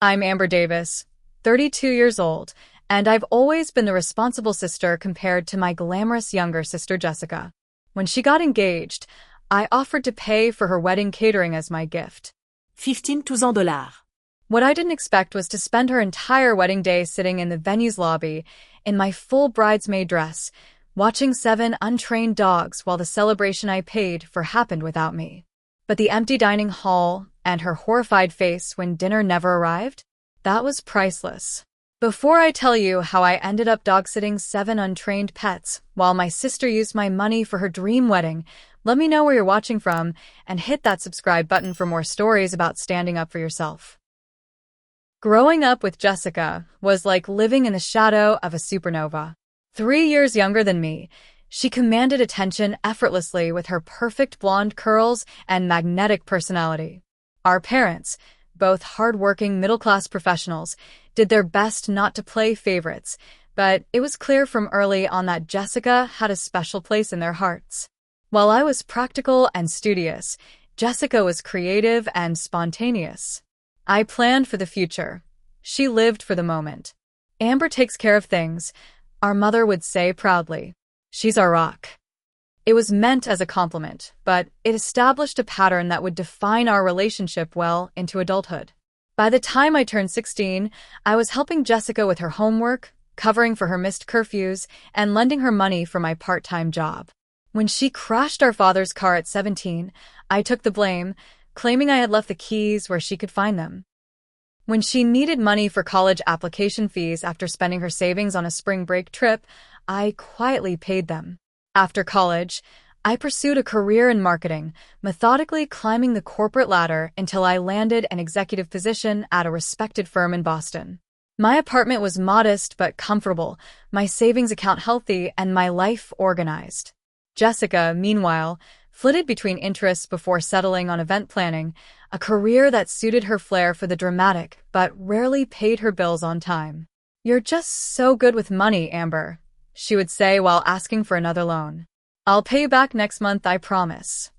I'm Amber Davis, 32 years old, and I've always been the responsible sister compared to my glamorous younger sister Jessica. When she got engaged, I offered to pay for her wedding catering as my gift. 15,000 $. What I didn't expect was to spend her entire wedding day sitting in the venue's lobby in my full bridesmaid dress, watching 7 untrained dogs while the celebration I paid for happened without me. But the empty dining hall and her horrified face when dinner never arrived? That was priceless. Before I tell you how I ended up dog-sitting 7 untrained pets while my sister used my money for her dream wedding, let me know where you're watching from and hit that subscribe button for more stories about standing up for yourself. Growing up with Jessica was like living in the shadow of a supernova. 3 years younger than me, she commanded attention effortlessly with her perfect blonde curls and magnetic personality. Our parents, both hard-working middle-class professionals, did their best not to play favorites, but it was clear from early on that Jessica had a special place in their hearts. While I was practical and studious, Jessica was creative and spontaneous. I planned for the future. She lived for the moment. Amber takes care of things, our mother would say proudly. She's our rock. It was meant as a compliment, but it established a pattern that would define our relationship well into adulthood. By the time I turned 16, I was helping Jessica with her homework, covering for her missed curfews, and lending her money for my part-time job. When she crashed our father's car at 17, I took the blame, claiming I had left the keys where she could find them. When she needed money for college application fees after spending her savings on a spring break trip, I quietly paid them. After college, I pursued a career in marketing, methodically climbing the corporate ladder until I landed an executive position at a respected firm in Boston. My apartment was modest but comfortable, my savings account healthy, and my life organized. Jessica, meanwhile, flitted between interests before settling on event planning, a career that suited her flair for the dramatic but rarely paid her bills on time. "You're just so good with money, Amber," she would say while asking for another loan. "I'll pay you back next month, I promise."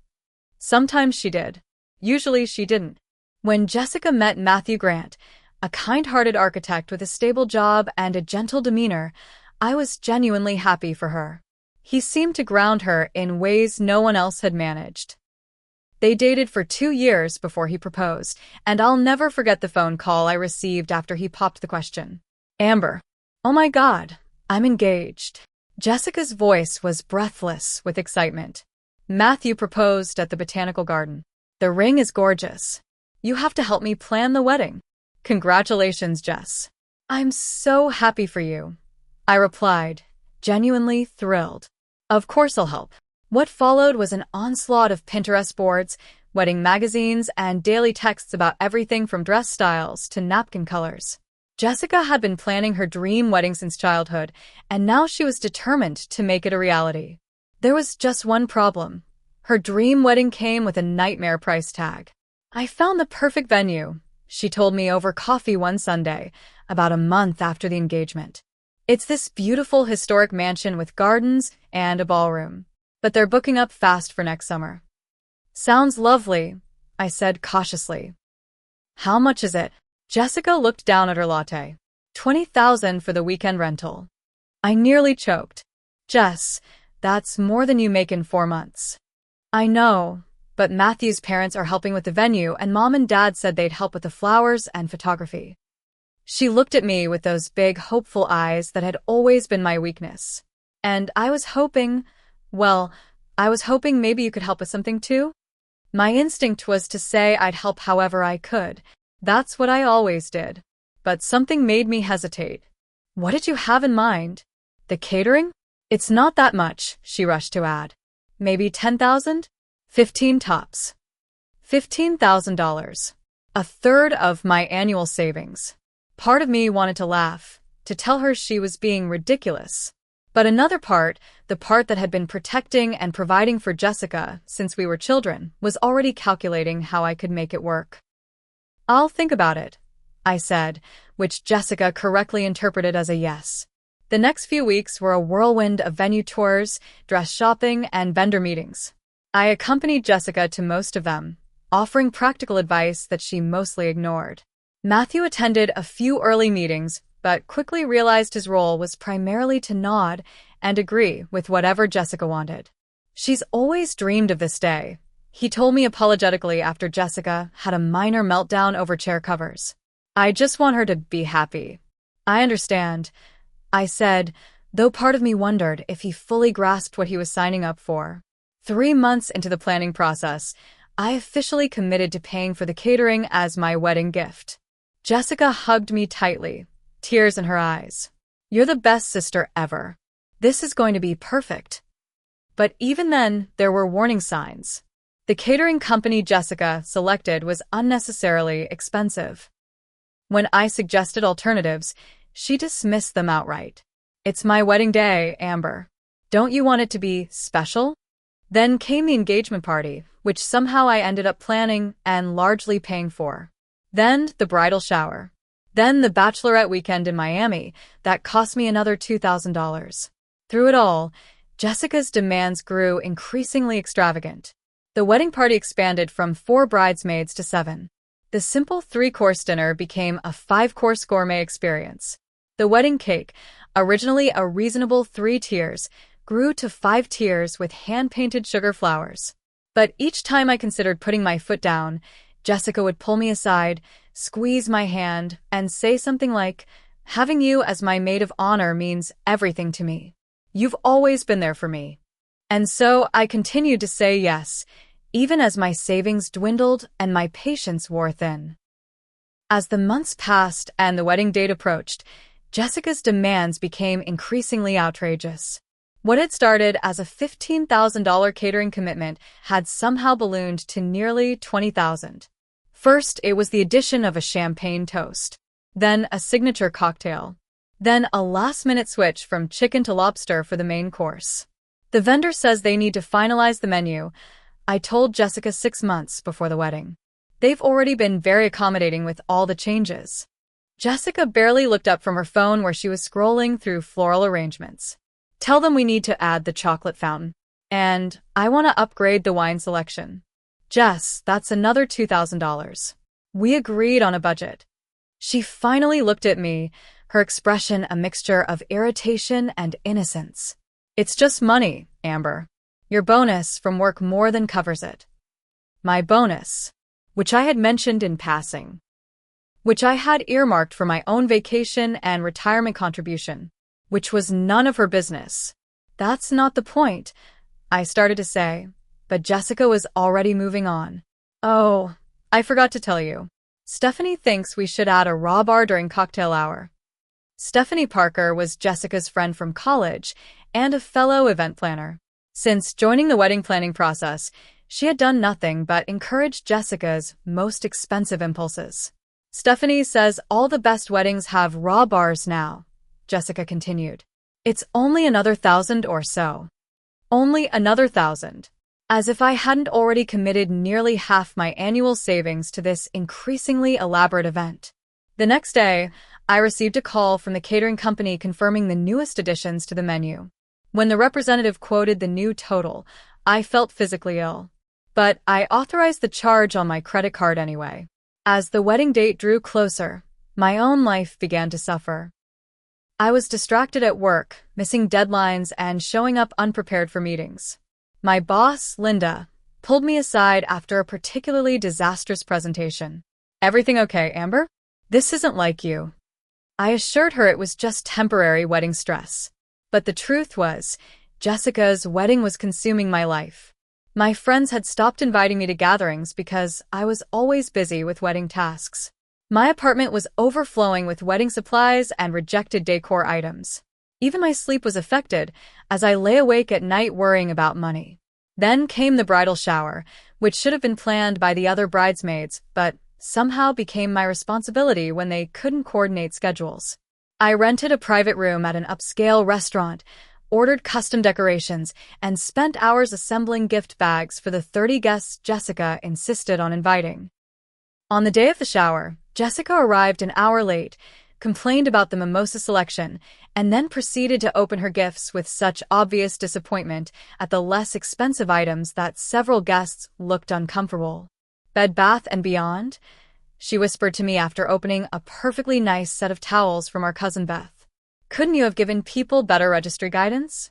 Sometimes she did. Usually she didn't. When Jessica met Matthew Grant, a kind-hearted architect with a stable job and a gentle demeanor, I was genuinely happy for her. He seemed to ground her in ways no one else had managed. They dated for 2 years before he proposed, and I'll never forget the phone call I received after he popped the question. "Amber, oh my God, I'm engaged." Jessica's voice was breathless with excitement. "Matthew proposed at the Botanical Garden. The ring is gorgeous. You have to help me plan the wedding." "Congratulations, Jess." "I'm so happy for you," I replied, genuinely thrilled. "Of course I'll help." What followed was an onslaught of Pinterest boards, wedding magazines, and daily texts about everything from dress styles to napkin colors. Jessica had been planning her dream wedding since childhood, and now she was determined to make it a reality. There was just one problem. Her dream wedding came with a nightmare price tag. "I found the perfect venue," she told me over coffee one Sunday, about a month after the engagement. "It's this beautiful historic mansion with gardens and a ballroom. But they're booking up fast for next summer." "Sounds lovely," I said cautiously. "How much is it?" Jessica looked down at her latte. $20,000 for the weekend rental. I nearly choked. "Jess, that's more than you make in 4 months." "I know, but Matthew's parents are helping with the venue, and Mom and Dad said they'd help with the flowers and photography." She looked at me with those big, hopeful eyes that had always been my weakness. "And I was hoping maybe you could help with something too?" My instinct was to say I'd help however I could. That's what I always did. But something made me hesitate. "What did you have in mind? The catering?" "It's not that much," she rushed to add. "Maybe 10,000? 15 tops." $15,000. A third of my annual savings. Part of me wanted to laugh, to tell her she was being ridiculous. But another part, the part that had been protecting and providing for Jessica since we were children, was already calculating how I could make it work. "I'll think about it," I said, which Jessica correctly interpreted as a yes. The next few weeks were a whirlwind of venue tours, dress shopping, and vendor meetings. I accompanied Jessica to most of them, offering practical advice that she mostly ignored. Matthew attended a few early meetings, but quickly realized his role was primarily to nod and agree with whatever Jessica wanted. She's always dreamed of this day, he told me apologetically after Jessica had a minor meltdown over chair covers. I just want her to be happy. I understand, I said, though part of me wondered if he fully grasped what he was signing up for. 3 months into the planning process, I officially committed to paying for the catering as my wedding gift. Jessica hugged me tightly, tears in her eyes. You're the best sister ever. This is going to be perfect. But even then, there were warning signs. The catering company Jessica selected was unnecessarily expensive. When I suggested alternatives, she dismissed them outright. It's my wedding day, Amber. Don't you want it to be special? Then came the engagement party, which somehow I ended up planning and largely paying for. Then the bridal shower. Then the bachelorette weekend in Miami that cost me another $2,000. Through it all, Jessica's demands grew increasingly extravagant. The wedding party expanded from 4 bridesmaids to 7. The simple 3-course dinner became a 5-course gourmet experience. The wedding cake, originally a reasonable 3 tiers, grew to 5 tiers with hand-painted sugar flowers. But each time I considered putting my foot down, Jessica would pull me aside, squeeze my hand, and say something like, "Having you as my maid of honor means everything to me. You've always been there for me." And so I continued to say yes, even as my savings dwindled and my patience wore thin. As the months passed and the wedding date approached, Jessica's demands became increasingly outrageous. What had started as a $15,000 catering commitment had somehow ballooned to nearly $20,000. First, it was the addition of a champagne toast, then a signature cocktail, then a last-minute switch from chicken to lobster for the main course. The vendor says they need to finalize the menu, I told Jessica 6 months before the wedding. They've already been very accommodating with all the changes. Jessica barely looked up from her phone where she was scrolling through floral arrangements. Tell them we need to add the chocolate fountain. And I want to upgrade the wine selection. Jess, that's another $2,000. We agreed on a budget. She finally looked at me, her expression a mixture of irritation and innocence. It's just money, Amber. Your bonus from work more than covers it. My bonus, which I had mentioned in passing, which I had earmarked for my own vacation and retirement contribution, which was none of her business. That's not the point, I started to say, but Jessica was already moving on. Oh, I forgot to tell you. Stephanie thinks we should add a raw bar during cocktail hour. Stephanie Parker was Jessica's friend from college and a fellow event planner. Since joining the wedding planning process, she had done nothing but encourage Jessica's most expensive impulses. Stephanie says all the best weddings have raw bars now, Jessica continued. It's only another 1,000 or so. Only another 1,000. As if I hadn't already committed nearly half my annual savings to this increasingly elaborate event. The next day, I received a call from the catering company confirming the newest additions to the menu. When the representative quoted the new total, I felt physically ill. But I authorized the charge on my credit card anyway. As the wedding date drew closer, my own life began to suffer. I was distracted at work, missing deadlines and showing up unprepared for meetings. My boss, Linda, pulled me aside after a particularly disastrous presentation. Everything okay, Amber? This isn't like you. I assured her it was just temporary wedding stress. But the truth was, Jessica's wedding was consuming my life. My friends had stopped inviting me to gatherings because I was always busy with wedding tasks. My apartment was overflowing with wedding supplies and rejected decor items. Even my sleep was affected as I lay awake at night worrying about money. Then came the bridal shower, which should have been planned by the other bridesmaids, but somehow became my responsibility when they couldn't coordinate schedules. I rented a private room at an upscale restaurant, ordered custom decorations, and spent hours assembling gift bags for the 30 guests Jessica insisted on inviting. On the day of the shower, Jessica arrived an hour late, complained about the mimosa selection, and then proceeded to open her gifts with such obvious disappointment at the less expensive items that several guests looked uncomfortable. Bed Bath & Beyond? she whispered to me after opening a perfectly nice set of towels from our cousin Beth. Couldn't you have given people better registry guidance?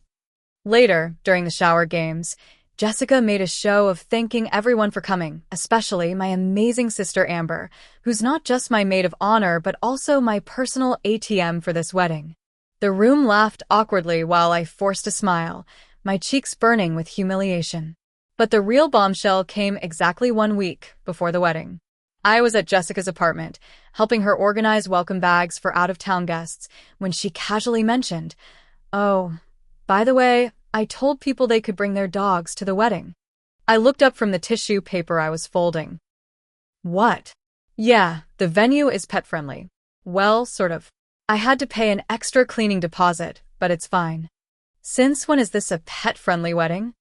Later, during the shower games, Jessica made a show of thanking everyone for coming, especially my amazing sister Amber, who's not just my maid of honor but also my personal ATM for this wedding. The room laughed awkwardly while I forced a smile, my cheeks burning with humiliation. But the real bombshell came exactly 1 week before the wedding. I was at Jessica's apartment, helping her organize welcome bags for out-of-town guests, when she casually mentioned, "Oh, by the way, I told people they could bring their dogs to the wedding." I looked up from the tissue paper I was folding. What? Yeah, the venue is pet-friendly. Well, sort of. I had to pay an extra cleaning deposit, but it's fine. Since when is this a pet-friendly wedding?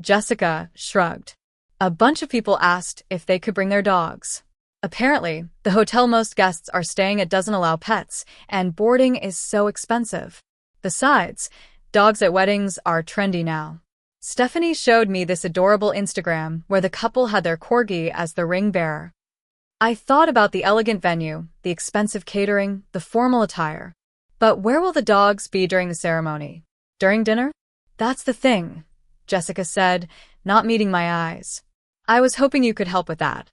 Jessica shrugged. A bunch of people asked if they could bring their dogs. Apparently, the hotel most guests are staying at doesn't allow pets, and boarding is so expensive. Besides, dogs at weddings are trendy now. Stephanie showed me this adorable Instagram where the couple had their corgi as the ring bearer. I thought about the elegant venue, the expensive catering, the formal attire. But where will the dogs be during the ceremony? During dinner? That's the thing, Jessica said, not meeting my eyes. I was hoping you could help with that.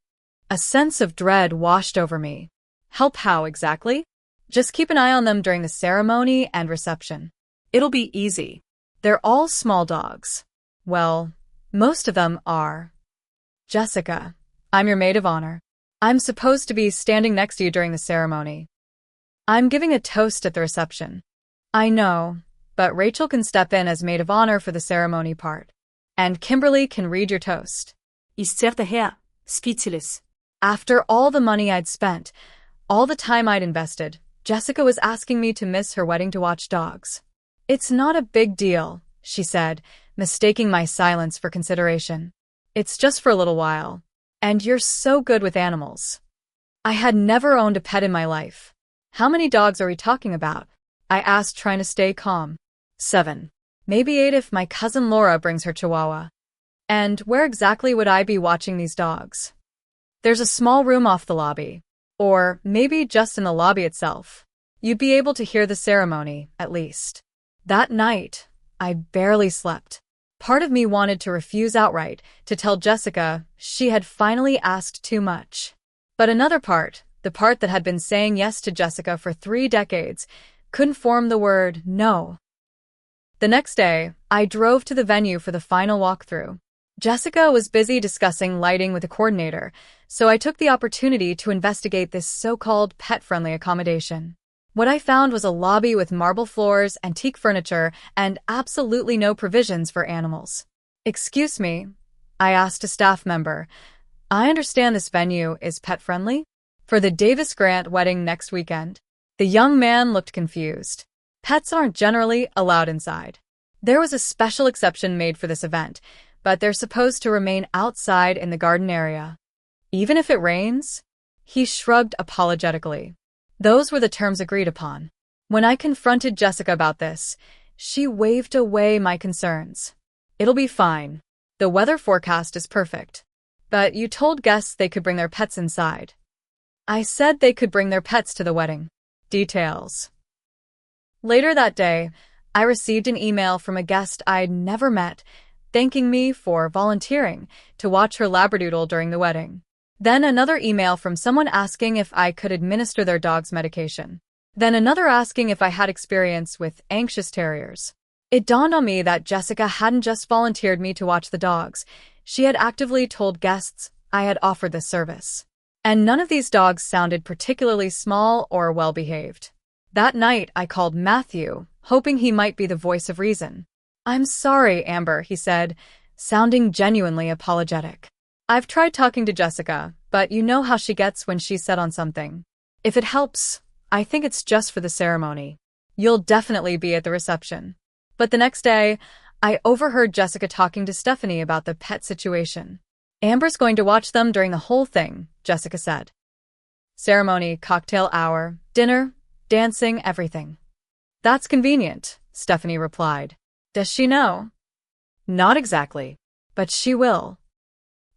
A sense of dread washed over me. Help how exactly? Just keep an eye on them during the ceremony and reception. It'll be easy. They're all small dogs. Well, most of them are. Jessica, I'm your maid of honor. I'm supposed to be standing next to you during the ceremony. I'm giving a toast at the reception. I know, but Rachel can step in as maid of honor for the ceremony part. And Kimberly can read your toast. Ich zerrte her, speechless. After all the money I'd spent, all the time I'd invested, Jessica was asking me to miss her wedding to watch dogs. It's not a big deal, she said, mistaking my silence for consideration. It's just for a little while. And you're so good with animals. I had never owned a pet in my life. How many dogs are we talking about? I asked, trying to stay calm. 7. Maybe 8 if my cousin Laura brings her chihuahua. And where exactly would I be watching these dogs? There's a small room off the lobby. Or maybe just in the lobby itself. You'd be able to hear the ceremony, at least. That night, I barely slept. Part of me wanted to refuse outright, to tell Jessica she had finally asked too much. But another part, the part that had been saying yes to Jessica for 3 decades, couldn't form the word no. The next day, I drove to the venue for the final walkthrough. Jessica was busy discussing lighting with the coordinator, so I took the opportunity to investigate this so-called pet-friendly accommodation. What I found was a lobby with marble floors, antique furniture, and absolutely no provisions for animals. "Excuse me," I asked a staff member. "I understand this venue is pet-friendly? For the Davis Grant wedding next weekend?" The young man looked confused. Pets aren't generally allowed inside. There was a special exception made for this event, but they're supposed to remain outside in the garden area. Even if it rains? He shrugged apologetically. Those were the terms agreed upon. When I confronted Jessica about this, she waved away my concerns. "It'll be fine. The weather forecast is perfect. But you told guests they could bring their pets inside." I said they could bring their pets to the wedding. Details. Later that day, I received an email from a guest I'd never met, thanking me for volunteering to watch her labradoodle during the wedding. Then another email from someone asking if I could administer their dog's medication. Then another asking if I had experience with anxious terriers. It dawned on me that Jessica hadn't just volunteered me to watch the dogs. She had actively told guests I had offered this service. And none of these dogs sounded particularly small or well-behaved. That night, I called Matthew, hoping he might be the voice of reason. "I'm sorry, Amber," he said, sounding genuinely apologetic. "I've tried talking to Jessica, but you know how she gets when she's set on something. If it helps, I think it's just for the ceremony. You'll definitely be at the reception." But the next day, I overheard Jessica talking to Stephanie about the pet situation. "Amber's going to watch them during the whole thing," Jessica said. "Ceremony, cocktail hour, dinner, dancing, everything." "That's convenient," Stephanie replied. "Does she know?" "Not exactly, but she will."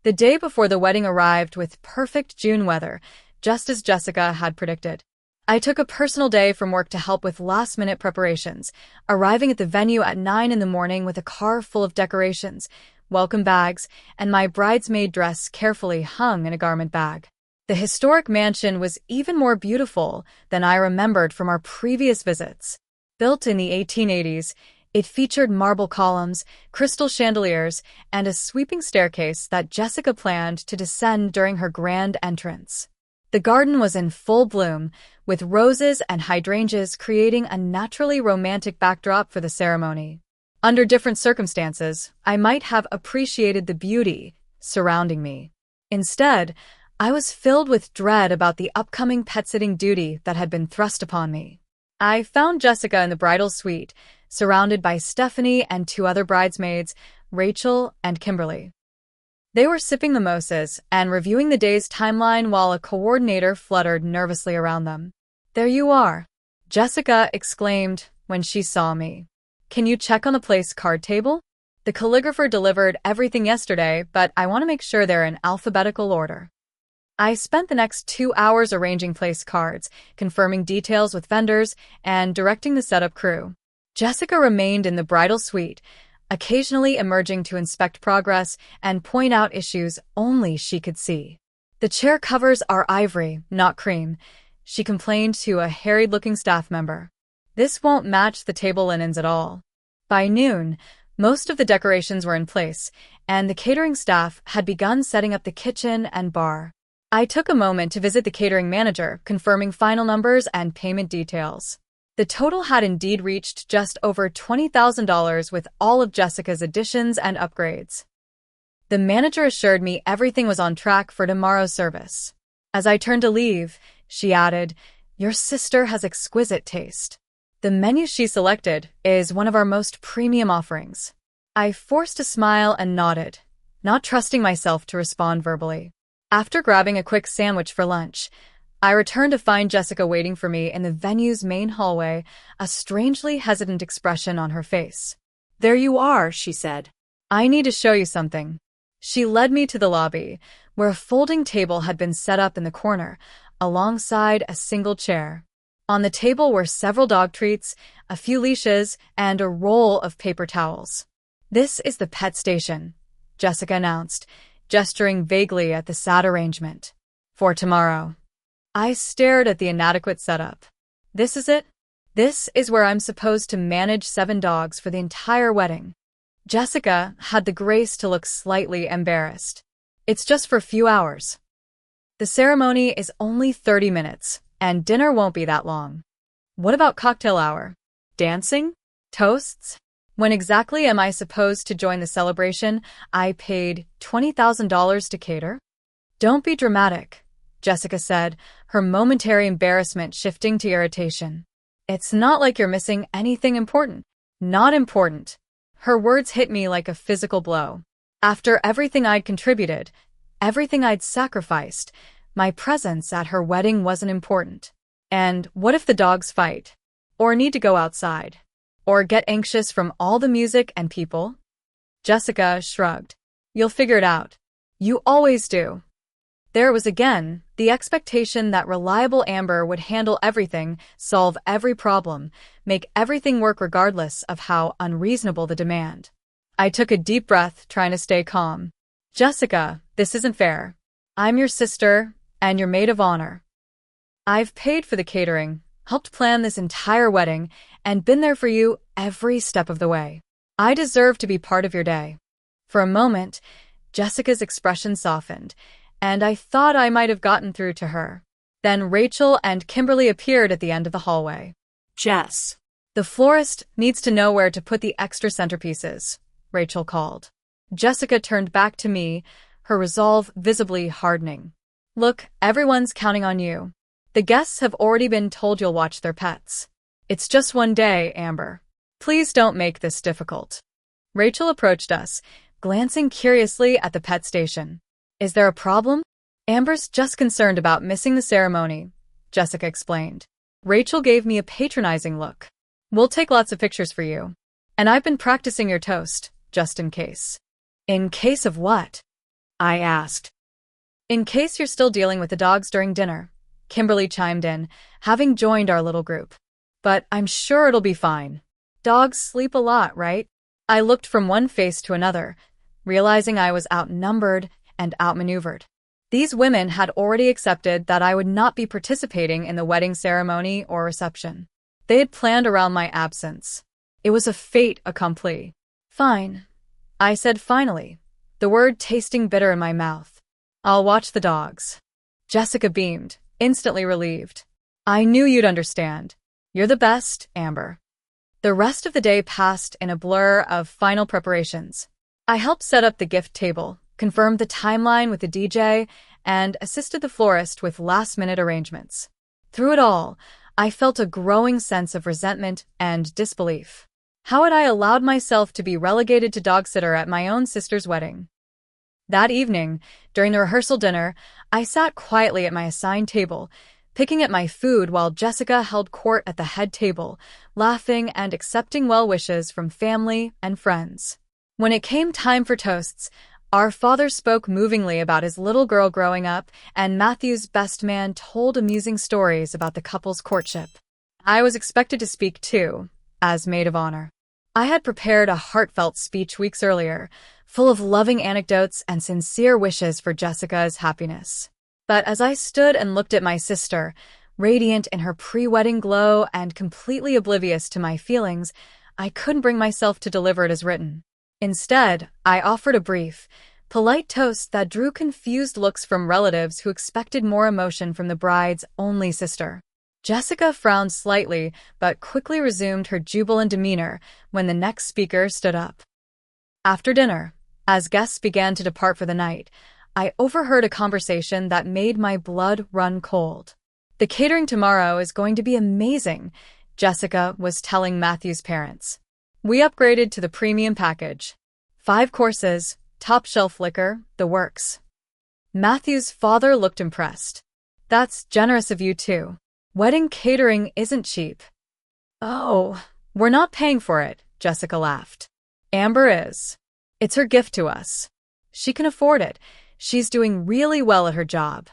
The day before the wedding arrived with perfect June weather, just as Jessica had predicted. I took a personal day from work to help with last-minute preparations, arriving at the venue at 9 in the morning with a car full of decorations, welcome bags, and my bridesmaid dress carefully hung in a garment bag. The historic mansion was even more beautiful than I remembered from our previous visits. Built in the 1880s, it featured marble columns, crystal chandeliers, and a sweeping staircase that Jessica planned to descend during her grand entrance. The garden was in full bloom, with roses and hydrangeas creating a naturally romantic backdrop for the ceremony. Under different circumstances, I might have appreciated the beauty surrounding me. Instead, I was filled with dread about the upcoming pet-sitting duty that had been thrust upon me. I found Jessica in the bridal suite, surrounded by Stephanie and 2 other bridesmaids, Rachel and Kimberly. They were sipping mimosas and reviewing the day's timeline while a coordinator fluttered nervously around them. "There you are," Jessica exclaimed when she saw me. "Can you check on the place card table? The calligrapher delivered everything yesterday, but I want to make sure they're in alphabetical order." I spent the next 2 hours arranging place cards, confirming details with vendors, and directing the setup crew. Jessica remained in the bridal suite, occasionally emerging to inspect progress and point out issues only she could see. "The chair covers are ivory, not cream," she complained to a harried-looking staff member. "This won't match the table linens at all." By noon, most of the decorations were in place, and the catering staff had begun setting up the kitchen and bar. I took a moment to visit the catering manager, confirming final numbers and payment details. The total had indeed reached just over $20,000 with all of Jessica's additions and upgrades. The manager assured me everything was on track for tomorrow's service. As I turned to leave, she added, "Your sister has exquisite taste. The menu she selected is one of our most premium offerings." I forced a smile and nodded, not trusting myself to respond verbally. After grabbing a quick sandwich for lunch, I returned to find Jessica waiting for me in the venue's main hallway, a strangely hesitant expression on her face. "There you are," she said. "I need to show you something." She led me to the lobby, where a folding table had been set up in the corner, alongside a single chair. On the table were several dog treats, a few leashes, and a roll of paper towels. "This is the pet station," Jessica announced, gesturing vaguely at the sad arrangement. "For tomorrow." I stared at the inadequate setup. "This is it? This is where I'm supposed to manage 7 dogs for the entire wedding." Jessica had the grace to look slightly embarrassed. "It's just for a few hours. The ceremony is only 30 minutes, and dinner won't be that long." "What about cocktail hour? Dancing? Toasts? When exactly am I supposed to join the celebration I paid $20,000 to cater?" "Don't be dramatic," Jessica said, her momentary embarrassment shifting to irritation. "It's not like you're missing anything important." "Not important." Her words hit me like a physical blow. After everything I'd contributed, everything I'd sacrificed, my presence at her wedding wasn't important. And what if the dogs fight? Or need to go outside? Or get anxious from all the music and people? Jessica shrugged. "You'll figure it out. You always do." There was again the expectation that reliable Amber would handle everything, solve every problem, make everything work regardless of how unreasonable the demand. I took a deep breath, trying to stay calm. "Jessica, this isn't fair. I'm your sister and your maid of honor. I've paid for the catering, helped plan this entire wedding, and been there for you every step of the way. I deserve to be part of your day." For a moment, Jessica's expression softened, and I thought I might have gotten through to her. Then Rachel and Kimberly appeared at the end of the hallway. "Jess, "The florist needs to know where to put the extra centerpieces," Rachel called. Jessica turned back to me, her resolve visibly hardening. "Look, everyone's counting on you. The guests have already been told you'll watch their pets. It's just one day, Amber. Please don't make this difficult." Rachel approached us, glancing curiously at the pet station. "Is there a problem?" "Amber's just concerned about missing the ceremony," Jessica explained. Rachel gave me a patronizing look. "We'll take lots of pictures for you. And I've been practicing your toast, just in case." "In case of what?" I asked. "In case you're still dealing with the dogs during dinner," Kimberly chimed in, having joined our little group. But I'm sure it'll be fine. Dogs sleep a lot, right? I looked from one face to another, realizing I was outnumbered and outmaneuvered. These women had already accepted that I would not be participating in the wedding ceremony or reception. They had planned around my absence. It was a fait accompli. Fine, I said finally, the word tasting bitter in my mouth. I'll watch the dogs. Jessica beamed, instantly relieved. I knew you'd understand. You're the best, Amber. The rest of the day passed in a blur of final preparations. I helped set up the gift table, confirmed the timeline with the DJ, and assisted the florist with last-minute arrangements. Through it all, I felt a growing sense of resentment and disbelief. How had I allowed myself to be relegated to dog-sitter at my own sister's wedding? That evening, during the rehearsal dinner, I sat quietly at my assigned table, picking at my food while Jessica held court at the head table, laughing and accepting well wishes from family and friends. When it came time for toasts, our father spoke movingly about his little girl growing up, and Matthew's best man told amusing stories about the couple's courtship. I was expected to speak too, as maid of honor. I had prepared a heartfelt speech weeks earlier, full of loving anecdotes and sincere wishes for Jessica's happiness. But as I stood and looked at my sister, radiant in her pre-wedding glow and completely oblivious to my feelings, I couldn't bring myself to deliver it as written. Instead, I offered a brief, polite toast that drew confused looks from relatives who expected more emotion from the bride's only sister. Jessica frowned slightly, but quickly resumed her jubilant demeanor when the next speaker stood up. After dinner, as guests began to depart for the night, I overheard a conversation that made my blood run cold. The catering tomorrow is going to be amazing, Jessica was telling Matthew's parents. We upgraded to the premium package. 5 courses, top-shelf liquor, the works. Matthew's father looked impressed. That's generous of you too. Wedding catering isn't cheap. Oh, we're not paying for it, Jessica laughed. Amber is. It's her gift to us. She can afford it. She's doing really well at her job.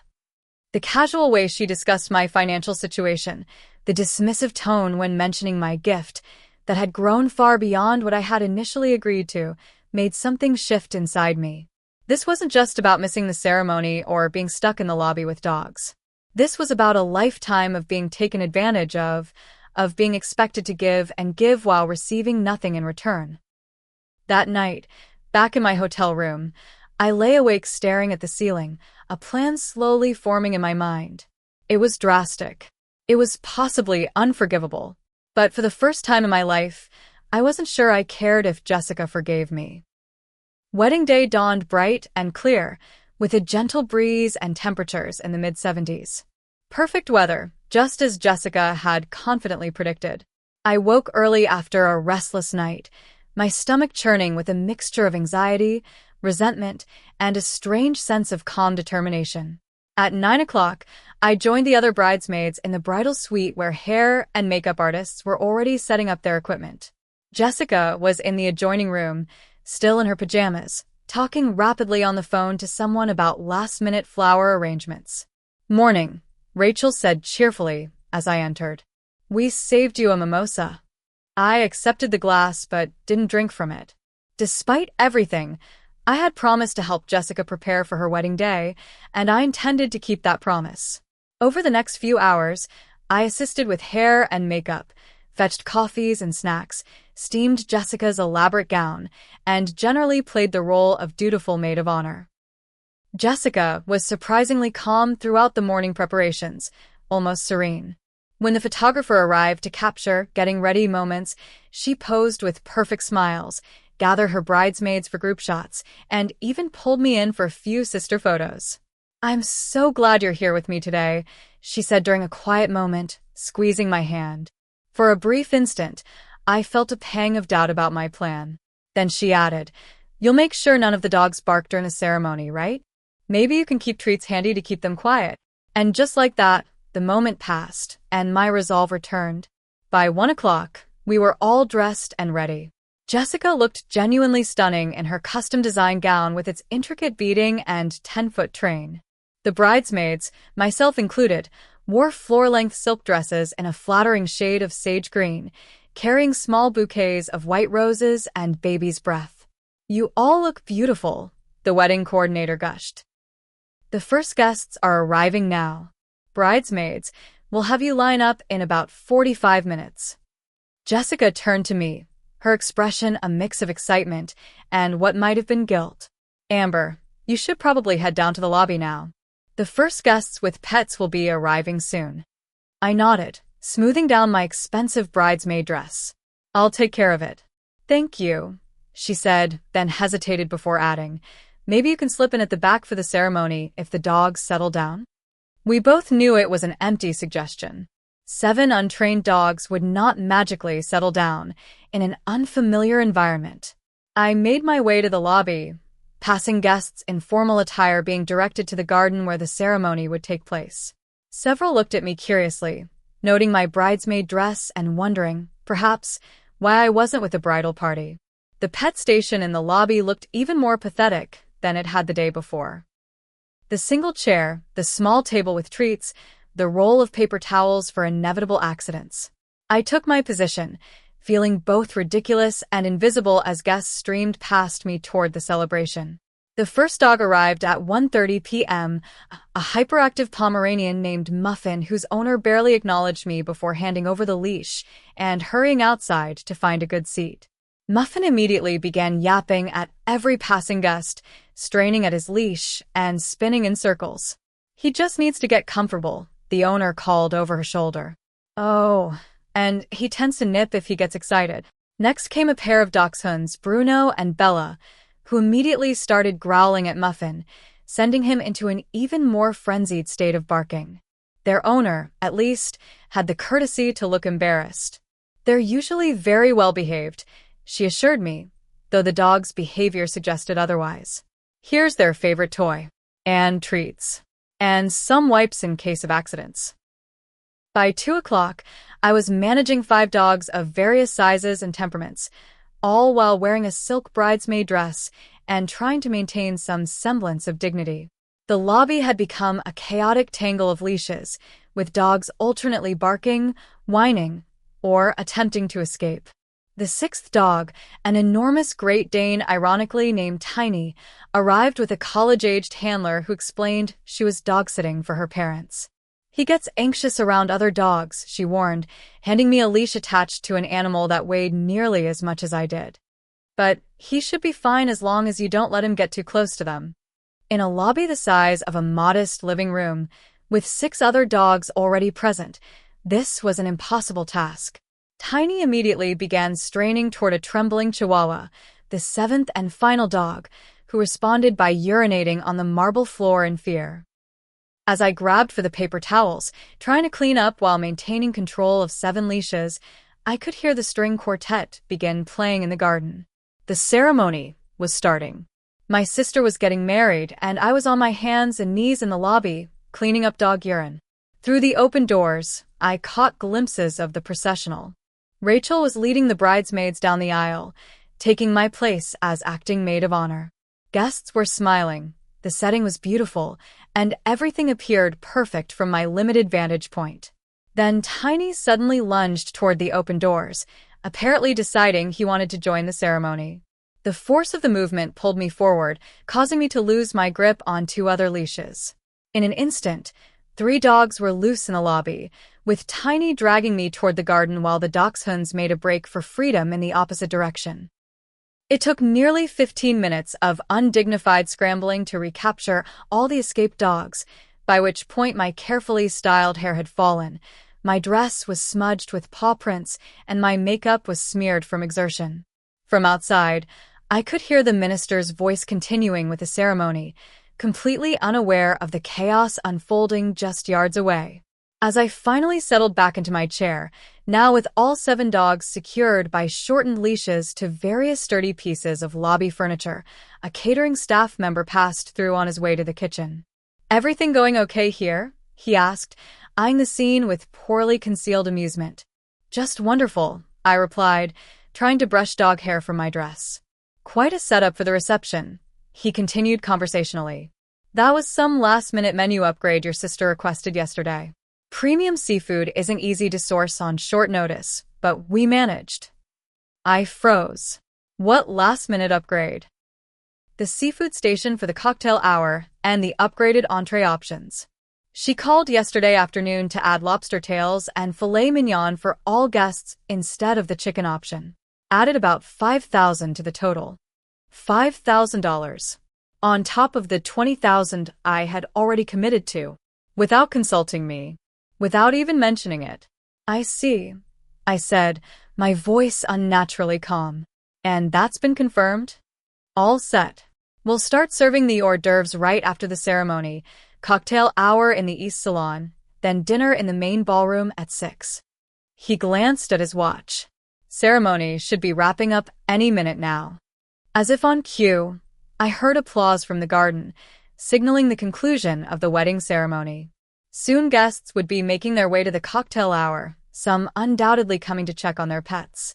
The casual way she discussed my financial situation, the dismissive tone when mentioning my gift, that had grown far beyond what I had initially agreed to, made something shift inside me. This wasn't just about missing the ceremony or being stuck in the lobby with dogs. This was about a lifetime of being taken advantage of being expected to give and give while receiving nothing in return. That night, back in my hotel room, I lay awake staring at the ceiling, a plan slowly forming in my mind. It was drastic. It was possibly unforgivable. But for the first time in my life, I wasn't sure I cared if Jessica forgave me. Wedding day dawned bright and clear, with a gentle breeze and temperatures in the mid-70s. Perfect weather, just as Jessica had confidently predicted. I woke early after a restless night, my stomach churning with a mixture of anxiety, resentment, and a strange sense of calm determination. At 9 o'clock, I joined the other bridesmaids in the bridal suite where hair and makeup artists were already setting up their equipment. Jessica was in the adjoining room, still in her pajamas, talking rapidly on the phone to someone about last-minute flower arrangements. Morning, Rachel said cheerfully as I entered. We saved you a mimosa. I accepted the glass but didn't drink from it. Despite everything, I had promised to help Jessica prepare for her wedding day, and I intended to keep that promise. Over the next few hours, I assisted with hair and makeup, fetched coffees and snacks, steamed Jessica's elaborate gown, and generally played the role of dutiful maid of honor. Jessica was surprisingly calm throughout the morning preparations, almost serene. When the photographer arrived to capture getting ready moments, she posed with perfect smiles, gathered her bridesmaids for group shots, and even pulled me in for a few sister photos. I'm so glad you're here with me today, she said during a quiet moment, squeezing my hand. For a brief instant, I felt a pang of doubt about my plan. Then she added, You'll make sure none of the dogs bark during the ceremony, right? Maybe you can keep treats handy to keep them quiet. And just like that, the moment passed, and my resolve returned. By 1 o'clock, we were all dressed and ready. Jessica looked genuinely stunning in her custom-designed gown with its intricate beading and 10-foot train. The bridesmaids, myself included, wore floor-length silk dresses in a flattering shade of sage green, carrying small bouquets of white roses and baby's breath. "You all look beautiful," the wedding coordinator gushed. "The first guests are arriving now. Bridesmaids, we'll have you line up in about 45 minutes. Jessica turned to me, her expression a mix of excitement and what might have been guilt. "Amber, you should probably head down to the lobby now. The first guests with pets will be arriving soon." I nodded, smoothing down my expensive bridesmaid dress. "I'll take care of it." "Thank you," she said, then hesitated before adding, "Maybe you can slip in at the back for the ceremony if the dogs settle down?" We both knew it was an empty suggestion. 7 untrained dogs would not magically settle down in an unfamiliar environment. I made my way to the lobby, passing guests in formal attire being directed to the garden where the ceremony would take place. Several looked at me curiously, noting my bridesmaid dress and wondering, perhaps, why I wasn't with the bridal party. The pet station in the lobby looked even more pathetic than it had the day before. The single chair, the small table with treats, the roll of paper towels for inevitable accidents. I took my position, feeling both ridiculous and invisible as guests streamed past me toward the celebration. The first dog arrived at 1:30 p.m., a hyperactive Pomeranian named Muffin whose owner barely acknowledged me before handing over the leash and hurrying outside to find a good seat. Muffin immediately began yapping at every passing guest, straining at his leash and spinning in circles. "He just needs to get comfortable," the owner called over her shoulder. "Oh, and he tends to nip if he gets excited." Next came a pair of dachshunds, Bruno and Bella, who immediately started growling at Muffin, sending him into an even more frenzied state of barking. Their owner, at least, had the courtesy to look embarrassed. "They're usually very well behaved," she assured me, though the dog's behavior suggested otherwise. "Here's their favorite toy, and treats, and some wipes in case of accidents." By 2 o'clock, I was managing 5 dogs of various sizes and temperaments, all while wearing a silk bridesmaid dress and trying to maintain some semblance of dignity. The lobby had become a chaotic tangle of leashes, with dogs alternately barking, whining, or attempting to escape. The 6th dog, an enormous Great Dane ironically named Tiny, arrived with a college-aged handler who explained she was dog-sitting for her parents. "He gets anxious around other dogs," she warned, handing me a leash attached to an animal that weighed nearly as much as I did. "But he should be fine as long as you don't let him get too close to them." In a lobby the size of a modest living room, with 6 other dogs already present, this was an impossible task. Tiny immediately began straining toward a trembling Chihuahua, the 7th and final dog, who responded by urinating on the marble floor in fear. As I grabbed for the paper towels, trying to clean up while maintaining control of 7 leashes, I could hear the string quartet begin playing in the garden. The ceremony was starting. My sister was getting married, and I was on my hands and knees in the lobby, cleaning up dog urine. Through the open doors, I caught glimpses of the processional. Rachel was leading the bridesmaids down the aisle, taking my place as acting maid of honor. Guests were smiling, the setting was beautiful, and everything appeared perfect from my limited vantage point. Then Tiny suddenly lunged toward the open doors, apparently deciding he wanted to join the ceremony. The force of the movement pulled me forward, causing me to lose my grip on 2 other leashes. In an instant, 3 dogs were loose in the lobby, with Tiny dragging me toward the garden while the dachshunds made a break for freedom in the opposite direction. It took nearly 15 minutes of undignified scrambling to recapture all the escaped dogs, by which point my carefully styled hair had fallen, my dress was smudged with paw prints, and my makeup was smeared from exertion. From outside, I could hear the minister's voice continuing with the ceremony, completely unaware of the chaos unfolding just yards away. As I finally settled back into my chair, now with all 7 dogs secured by shortened leashes to various sturdy pieces of lobby furniture, a catering staff member passed through on his way to the kitchen. "Everything going okay here?" he asked, eyeing the scene with poorly concealed amusement. "Just wonderful," I replied, trying to brush dog hair from my dress. "Quite a setup for the reception," he continued conversationally. "That was some last-minute menu upgrade your sister requested yesterday." Premium seafood isn't easy to source on short notice, but we managed. I froze. What last-minute upgrade? The seafood station for the cocktail hour and the upgraded entree options. She called yesterday afternoon to add lobster tails and filet mignon for all guests instead of the chicken option. Added about $5,000 to the total. $5,000. On top of the $20,000 I had already committed to. Without consulting me. Without even mentioning it. I see, I said, my voice unnaturally calm. And that's been confirmed? All set. We'll start serving the hors d'oeuvres right after the ceremony, cocktail hour in the East Salon, then dinner in the main ballroom at 6. He glanced at his watch. Ceremony should be wrapping up any minute now. As if on cue, I heard applause from the garden, signaling the conclusion of the wedding ceremony. Soon guests would be making their way to the cocktail hour, some undoubtedly coming to check on their pets.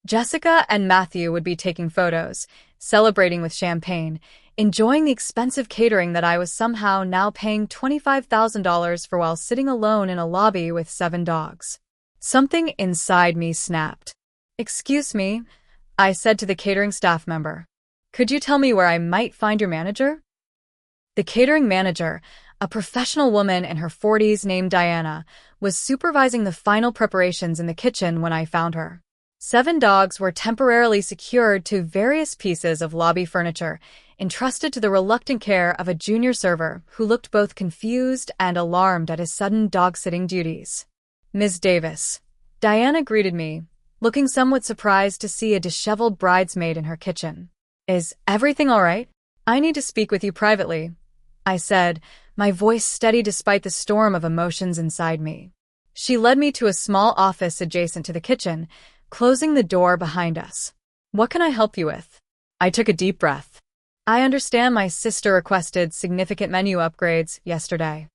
Jessica and Matthew would be taking photos, celebrating with champagne, enjoying the expensive catering that I was somehow now paying $25,000 for while sitting alone in a lobby with 7 dogs. Something inside me snapped. "Excuse me," I said to the catering staff member. "Could you tell me where I might find your manager?" The catering manager, a professional woman in her 40s named Diana, was supervising the final preparations in the kitchen when I found her. 7 dogs were temporarily secured to various pieces of lobby furniture, entrusted to the reluctant care of a junior server who looked both confused and alarmed at his sudden dog-sitting duties. "Ms. Davis." Diana greeted me, looking somewhat surprised to see a disheveled bridesmaid in her kitchen. "Is everything all right? I need to speak with you privately," I said, my voice steady despite the storm of emotions inside me. She led me to a small office adjacent to the kitchen, closing the door behind us. "What can I help you with?" I took a deep breath. "I understand my sister requested significant menu upgrades yesterday."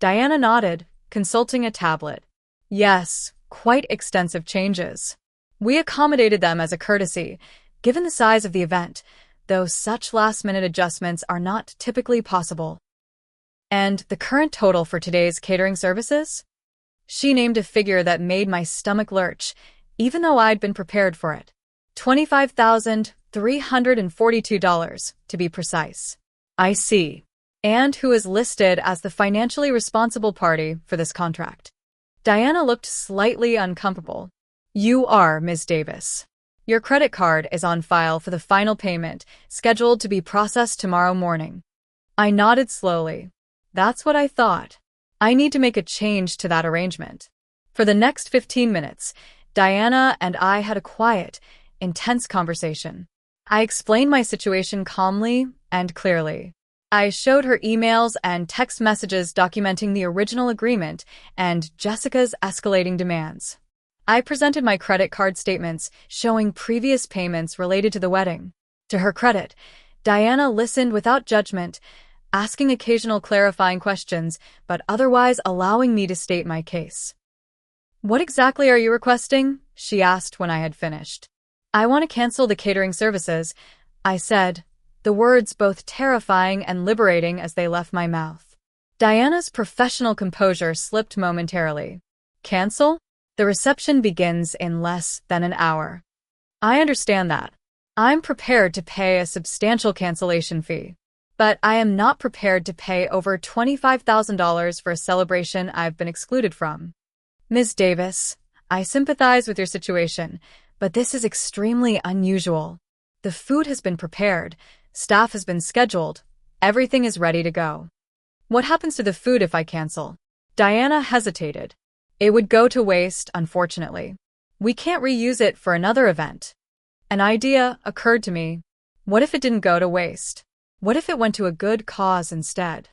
Diana nodded, consulting a tablet. "Yes, quite extensive changes. We accommodated them as a courtesy, given the size of the event, though such last-minute adjustments are not typically possible." "And the current total for today's catering services?" She named a figure that made my stomach lurch, even though I'd been prepared for it. $25,342, to be precise. "I see. And who is listed as the financially responsible party for this contract?" Diana looked slightly uncomfortable. "You are, Ms. Davis. Your credit card is on file for the final payment, scheduled to be processed tomorrow morning." I nodded slowly. "That's what I thought. I need to make a change to that arrangement." For the next 15 minutes, Diana and I had a quiet, intense conversation. I explained my situation calmly and clearly. I showed her emails and text messages documenting the original agreement and Jessica's escalating demands. I presented my credit card statements showing previous payments related to the wedding. To her credit, Diana listened without judgment, asking occasional clarifying questions, but otherwise allowing me to state my case. "What exactly are you requesting?" she asked when I had finished. "I want to cancel the catering services," I said, the words both terrifying and liberating as they left my mouth. Diana's professional composure slipped momentarily. "Cancel? The reception begins in less than an hour." "I understand that. I'm prepared to pay a substantial cancellation fee. But I am not prepared to pay over $25,000 for a celebration I've been excluded from." "Ms. Davis, I sympathize with your situation, but this is extremely unusual. The food has been prepared, staff has been scheduled, everything is ready to go. What happens to the food if I cancel?" Diana hesitated. "It would go to waste, unfortunately. We can't reuse it for another event." An idea occurred to me. What if it didn't go to waste? What if it went to a good cause instead?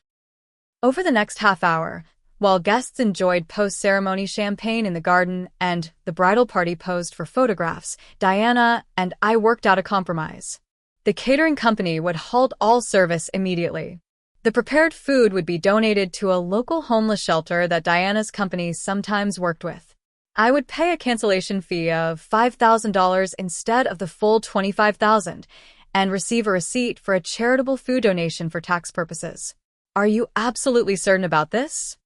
Over the next half hour, while guests enjoyed post-ceremony champagne in the garden and the bridal party posed for photographs, Diana and I worked out a compromise. The catering company would halt all service immediately. The prepared food would be donated to a local homeless shelter that Diana's company sometimes worked with. I would pay a cancellation fee of $5,000 instead of the full $25,000 and receive a receipt for a charitable food donation for tax purposes. "Are you absolutely certain about this?"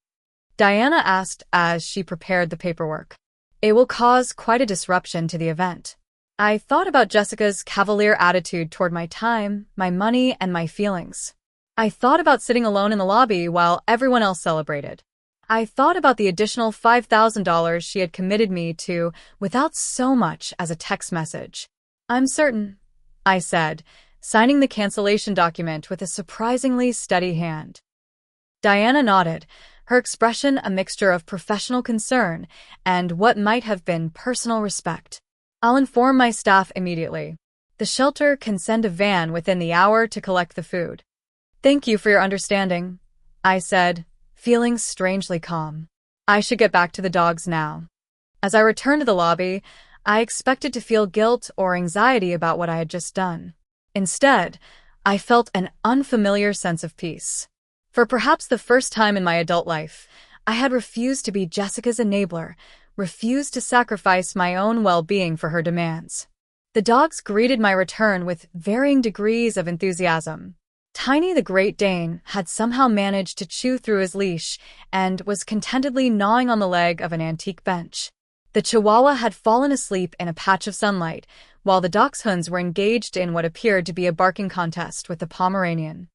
Diana asked as she prepared the paperwork. It will cause quite a disruption to the event. I thought about Jessica's cavalier attitude toward my time, my money, and my feelings. I thought about sitting alone in the lobby while everyone else celebrated. I thought about the additional $5,000 she had committed me to without so much as a text message. I'm certain, I said, signing the cancellation document with a surprisingly steady hand. Diana nodded, her expression a mixture of professional concern and what might have been personal respect. I'll inform my staff immediately. The shelter can send a van within the hour to collect the food. Thank you for your understanding, I said, feeling strangely calm. I should get back to the dogs now. As I returned to the lobby, I expected to feel guilt or anxiety about what I had just done. Instead, I felt an unfamiliar sense of peace. For perhaps the first time in my adult life, I had refused to be Jessica's enabler, refused to sacrifice my own well-being for her demands. The dogs greeted my return with varying degrees of enthusiasm. Tiny the Great Dane had somehow managed to chew through his leash and was contentedly gnawing on the leg of an antique bench. The Chihuahua had fallen asleep in a patch of sunlight, while the dachshunds were engaged in what appeared to be a barking contest with the Pomeranian.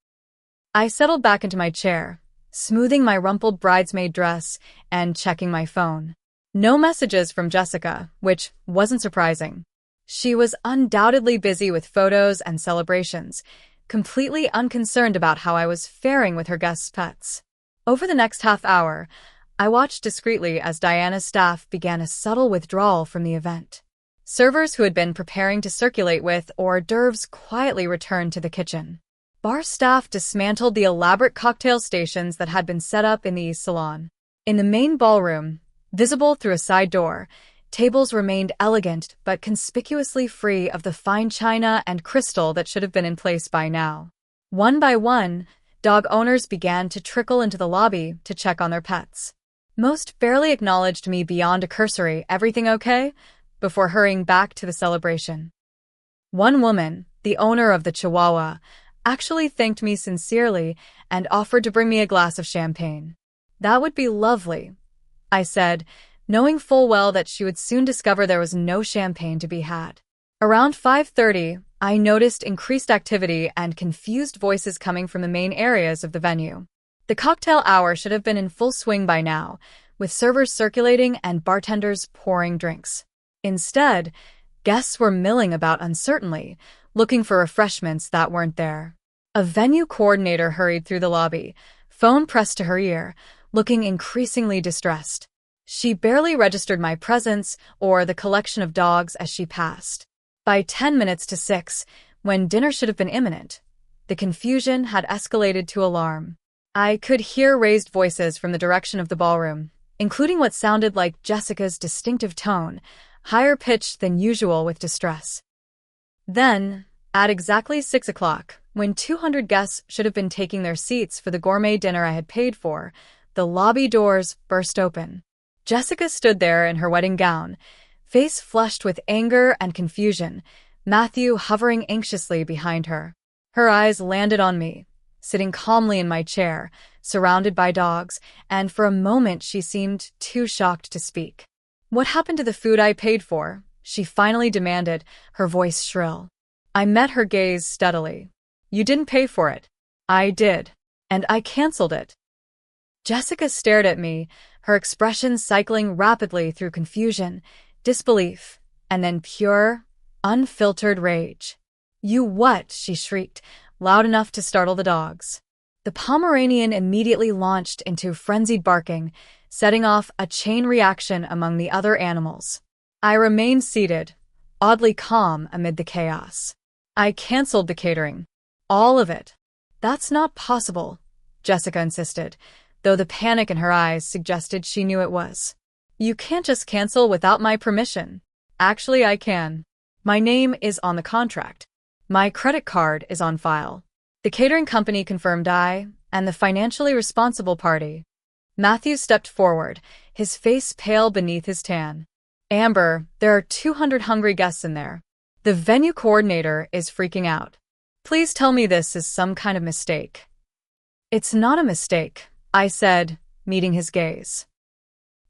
I settled back into my chair, smoothing my rumpled bridesmaid dress and checking my phone. No messages from Jessica, which wasn't surprising. She was undoubtedly busy with photos and celebrations, completely unconcerned about how I was faring with her guests' pets. Over the next half hour, I watched discreetly as Diana's staff began a subtle withdrawal from the event. Servers who had been preparing to circulate with hors d'oeuvres quietly returned to the kitchen. Bar staff dismantled the elaborate cocktail stations that had been set up in the East Salon. In the main ballroom, visible through a side door, tables remained elegant but conspicuously free of the fine china and crystal that should have been in place by now. One by one, dog owners began to trickle into the lobby to check on their pets. Most barely acknowledged me beyond a cursory "everything okay?" before hurrying back to the celebration. One woman, the owner of the Chihuahua, actually thanked me sincerely and offered to bring me a glass of champagne. That would be lovely, I said, knowing full well that she would soon discover there was no champagne to be had. Around 5:30, I noticed increased activity and confused voices coming from the main areas of the venue. The cocktail hour should have been in full swing by now, with servers circulating and bartenders pouring drinks. Instead, guests were milling about uncertainly, looking for refreshments that weren't there. A venue coordinator hurried through the lobby, phone pressed to her ear, looking increasingly distressed. She barely registered my presence or the collection of dogs as she passed. By 10 minutes to 6, when dinner should have been imminent, the confusion had escalated to alarm. I could hear raised voices from the direction of the ballroom, including what sounded like Jessica's distinctive tone, higher pitched than usual with distress. Then, at exactly 6 o'clock, when 200 guests should have been taking their seats for the gourmet dinner I had paid for, the lobby doors burst open. Jessica stood there in her wedding gown, face flushed with anger and confusion, Matthew hovering anxiously behind her. Her eyes landed on me, sitting calmly in my chair, surrounded by dogs, and for a moment she seemed too shocked to speak. "What happened to the food I paid for?" she finally demanded, her voice shrill. I met her gaze steadily. "You didn't pay for it." "I did. And I canceled it." Jessica stared at me, her expression cycling rapidly through confusion, disbelief, and then pure, unfiltered rage. "You what?" she shrieked, loud enough to startle the dogs. The Pomeranian immediately launched into frenzied barking, setting off a chain reaction among the other animals. I remained seated, oddly calm amid the chaos. "I canceled the catering. All of it." "That's not possible," Jessica insisted, though the panic in her eyes suggested she knew it was. "You can't just cancel without my permission." "Actually, I can. My name is on the contract. My credit card is on file." The catering company confirmed I, and the financially responsible party. Matthew stepped forward, his face pale beneath his tan. "Amber, there are 200 hungry guests in there. The venue coordinator is freaking out. Please tell me this is some kind of mistake." "It's not a mistake," I said, meeting his gaze.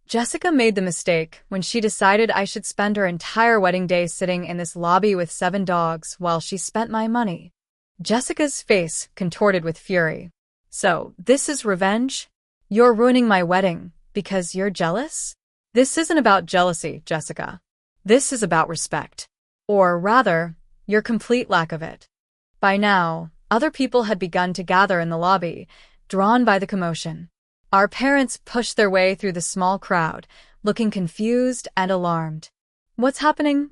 Jessica made the mistake when she decided I should spend her entire wedding day sitting in this lobby with 7 dogs while she spent my money. Jessica's face contorted with fury. So, this is revenge? You're ruining my wedding because you're jealous? This isn't about jealousy, Jessica. This is about respect. Or rather, your complete lack of it. By now, other people had begun to gather in the lobby, drawn by the commotion. Our parents pushed their way through the small crowd, looking confused and alarmed. What's happening?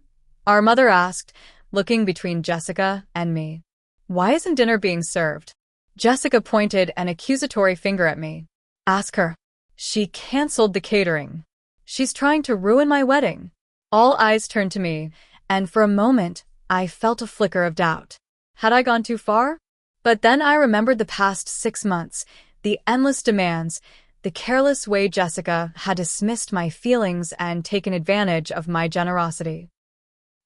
Our mother asked, looking between Jessica and me. Why isn't dinner being served? Jessica pointed an accusatory finger at me. Ask her. She canceled the catering. She's trying to ruin my wedding. All eyes turned to me, and for a moment, I felt a flicker of doubt. Had I gone too far? But then I remembered the past 6 months, the endless demands, the careless way Jessica had dismissed my feelings and taken advantage of my generosity.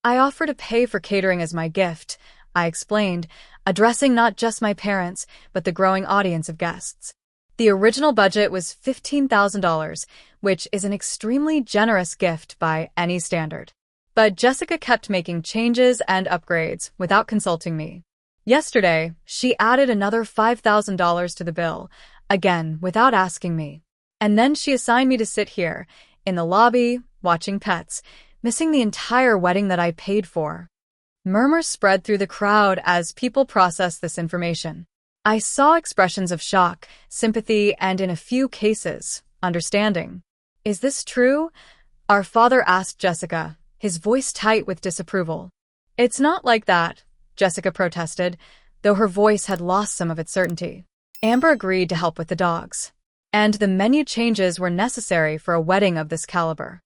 I offered to pay for catering as my gift, I explained, addressing not just my parents, but the growing audience of guests. The original budget was $15,000, which is an extremely generous gift by any standard. But Jessica kept making changes and upgrades without consulting me. Yesterday, she added another $5,000 to the bill, again without asking me. And then she assigned me to sit here, in the lobby, watching pets, missing the entire wedding that I paid for. Murmurs spread through the crowd as people processed this information. I saw expressions of shock, sympathy, and in a few cases, understanding. Is this true? Our father asked Jessica, his voice tight with disapproval. It's not like that, Jessica protested, though her voice had lost some of its certainty. Amber agreed to help with the dogs. And the menu changes were necessary for a wedding of this caliber.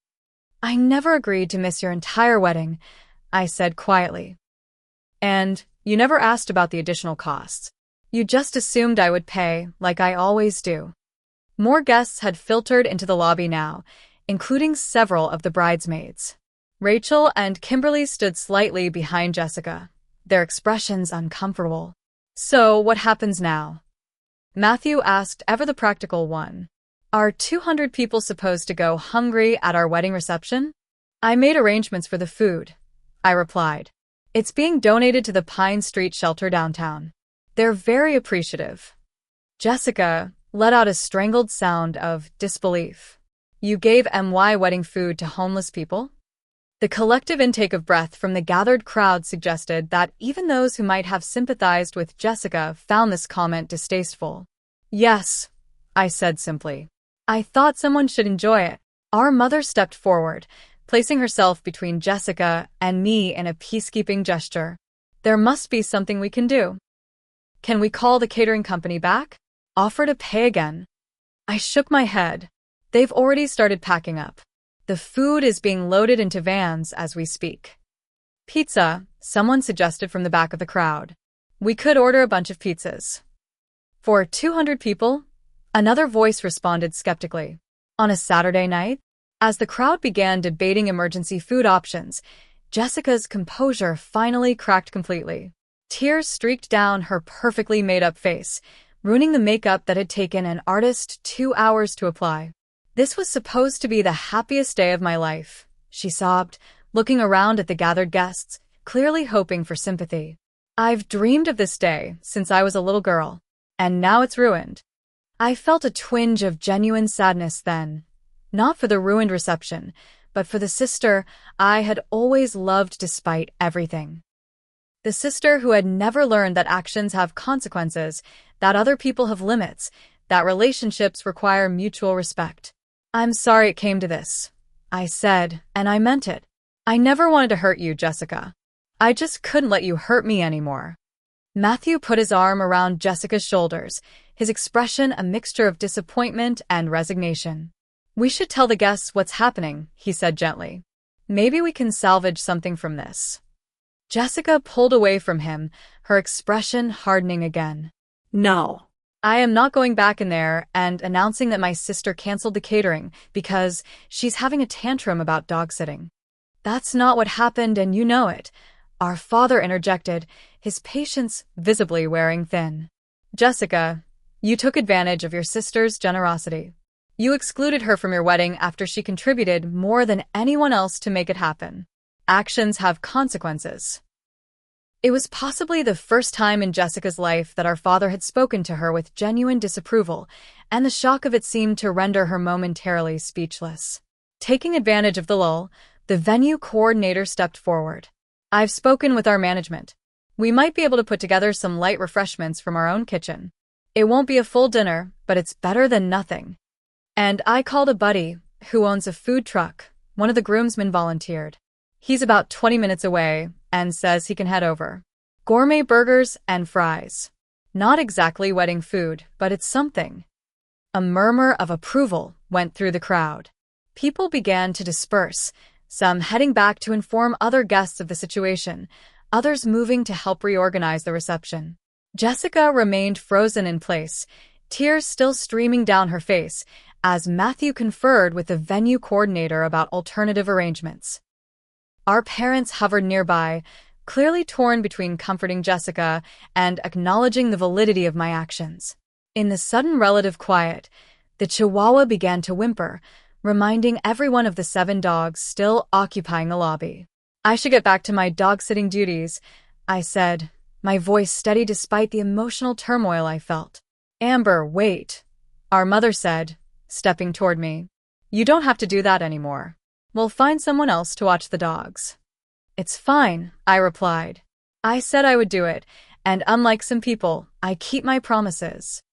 I never agreed to miss your entire wedding, I said quietly. And you never asked about the additional costs. You just assumed I would pay, like I always do. More guests had filtered into the lobby now, including several of the bridesmaids. Rachel and Kimberly stood slightly behind Jessica, their expressions uncomfortable. So, what happens now? Matthew asked, ever the practical one. Are 200 people supposed to go hungry at our wedding reception? I made arrangements for the food, I replied. It's being donated to the Pine Street shelter downtown. They're very appreciative. Jessica let out a strangled sound of disbelief. You gave MY wedding food to homeless people? The collective intake of breath from the gathered crowd suggested that even those who might have sympathized with Jessica found this comment distasteful. Yes, I said simply. I thought someone should enjoy it. Our mother stepped forward, placing herself between Jessica and me in a peacekeeping gesture. There must be something we can do. Can we call the catering company back? Offer to pay again? I shook my head. They've already started packing up. The food is being loaded into vans as we speak. Pizza, someone suggested from the back of the crowd. We could order a bunch of pizzas. For 200 people? Another voice responded skeptically. On a Saturday night? As the crowd began debating emergency food options, Jessica's composure finally cracked completely. Tears streaked down her perfectly made-up face, ruining the makeup that had taken an artist 2 hours to apply. This was supposed to be the happiest day of my life, she sobbed, looking around at the gathered guests, clearly hoping for sympathy. I've dreamed of this day since I was a little girl, and now it's ruined. I felt a twinge of genuine sadness then, not for the ruined reception, but for the sister I had always loved despite everything. The sister who had never learned that actions have consequences, that other people have limits, that relationships require mutual respect. I'm sorry it came to this, I said, and I meant it. I never wanted to hurt you, Jessica. I just couldn't let you hurt me anymore. Matthew put his arm around Jessica's shoulders, his expression a mixture of disappointment and resignation. We should tell the guests what's happening, he said gently. Maybe we can salvage something from this. Jessica pulled away from him, her expression hardening again. No. I am not going back in there and announcing that my sister canceled the catering because she's having a tantrum about dog-sitting. That's not what happened, and you know it. Our father interjected, his patience visibly wearing thin. Jessica, you took advantage of your sister's generosity. You excluded her from your wedding after she contributed more than anyone else to make it happen. Actions have consequences. It was possibly the first time in Jessica's life that our father had spoken to her with genuine disapproval, and the shock of it seemed to render her momentarily speechless. Taking advantage of the lull, the venue coordinator stepped forward. I've spoken with our management. We might be able to put together some light refreshments from our own kitchen. It won't be a full dinner, but it's better than nothing. And I called a buddy who owns a food truck. One of the groomsmen volunteered. He's about 20 minutes away and says he can head over. Gourmet burgers and fries. Not exactly wedding food, but it's something. A murmur of approval went through the crowd. People began to disperse, some heading back to inform other guests of the situation, others moving to help reorganize the reception. Jessica remained frozen in place, tears still streaming down her face, as Matthew conferred with the venue coordinator about alternative arrangements. Our parents hovered nearby, clearly torn between comforting Jessica and acknowledging the validity of my actions. In the sudden relative quiet, the Chihuahua began to whimper, reminding everyone of the 7 dogs still occupying the lobby. I should get back to my dog-sitting duties, I said, my voice steady despite the emotional turmoil I felt. Amber, wait, our mother said, stepping toward me. You don't have to do that anymore. We'll find someone else to watch the dogs. It's fine, I replied. I said I would do it, and unlike some people, I keep my promises.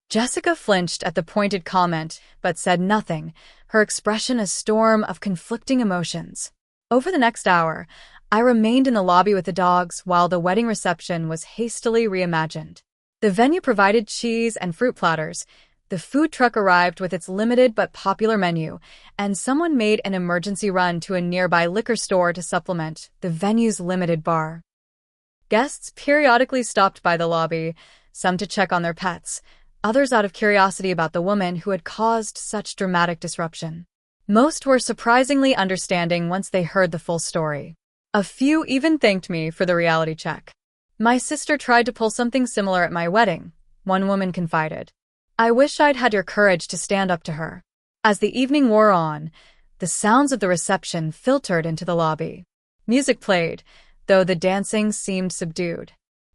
Jessica flinched at the pointed comment, but said nothing, her expression a storm of conflicting emotions. Over the next hour, I remained in the lobby with the dogs while the wedding reception was hastily reimagined. The venue provided cheese and fruit platters. The food truck arrived with its limited but popular menu, and someone made an emergency run to a nearby liquor store to supplement the venue's limited bar. Guests periodically stopped by the lobby, some to check on their pets, others out of curiosity about the woman who had caused such dramatic disruption. Most were surprisingly understanding once they heard the full story. A few even thanked me for the reality check. My sister tried to pull something similar at my wedding, one woman confided. I wish I'd had your courage to stand up to her. As the evening wore on, the sounds of the reception filtered into the lobby. Music played, though the dancing seemed subdued.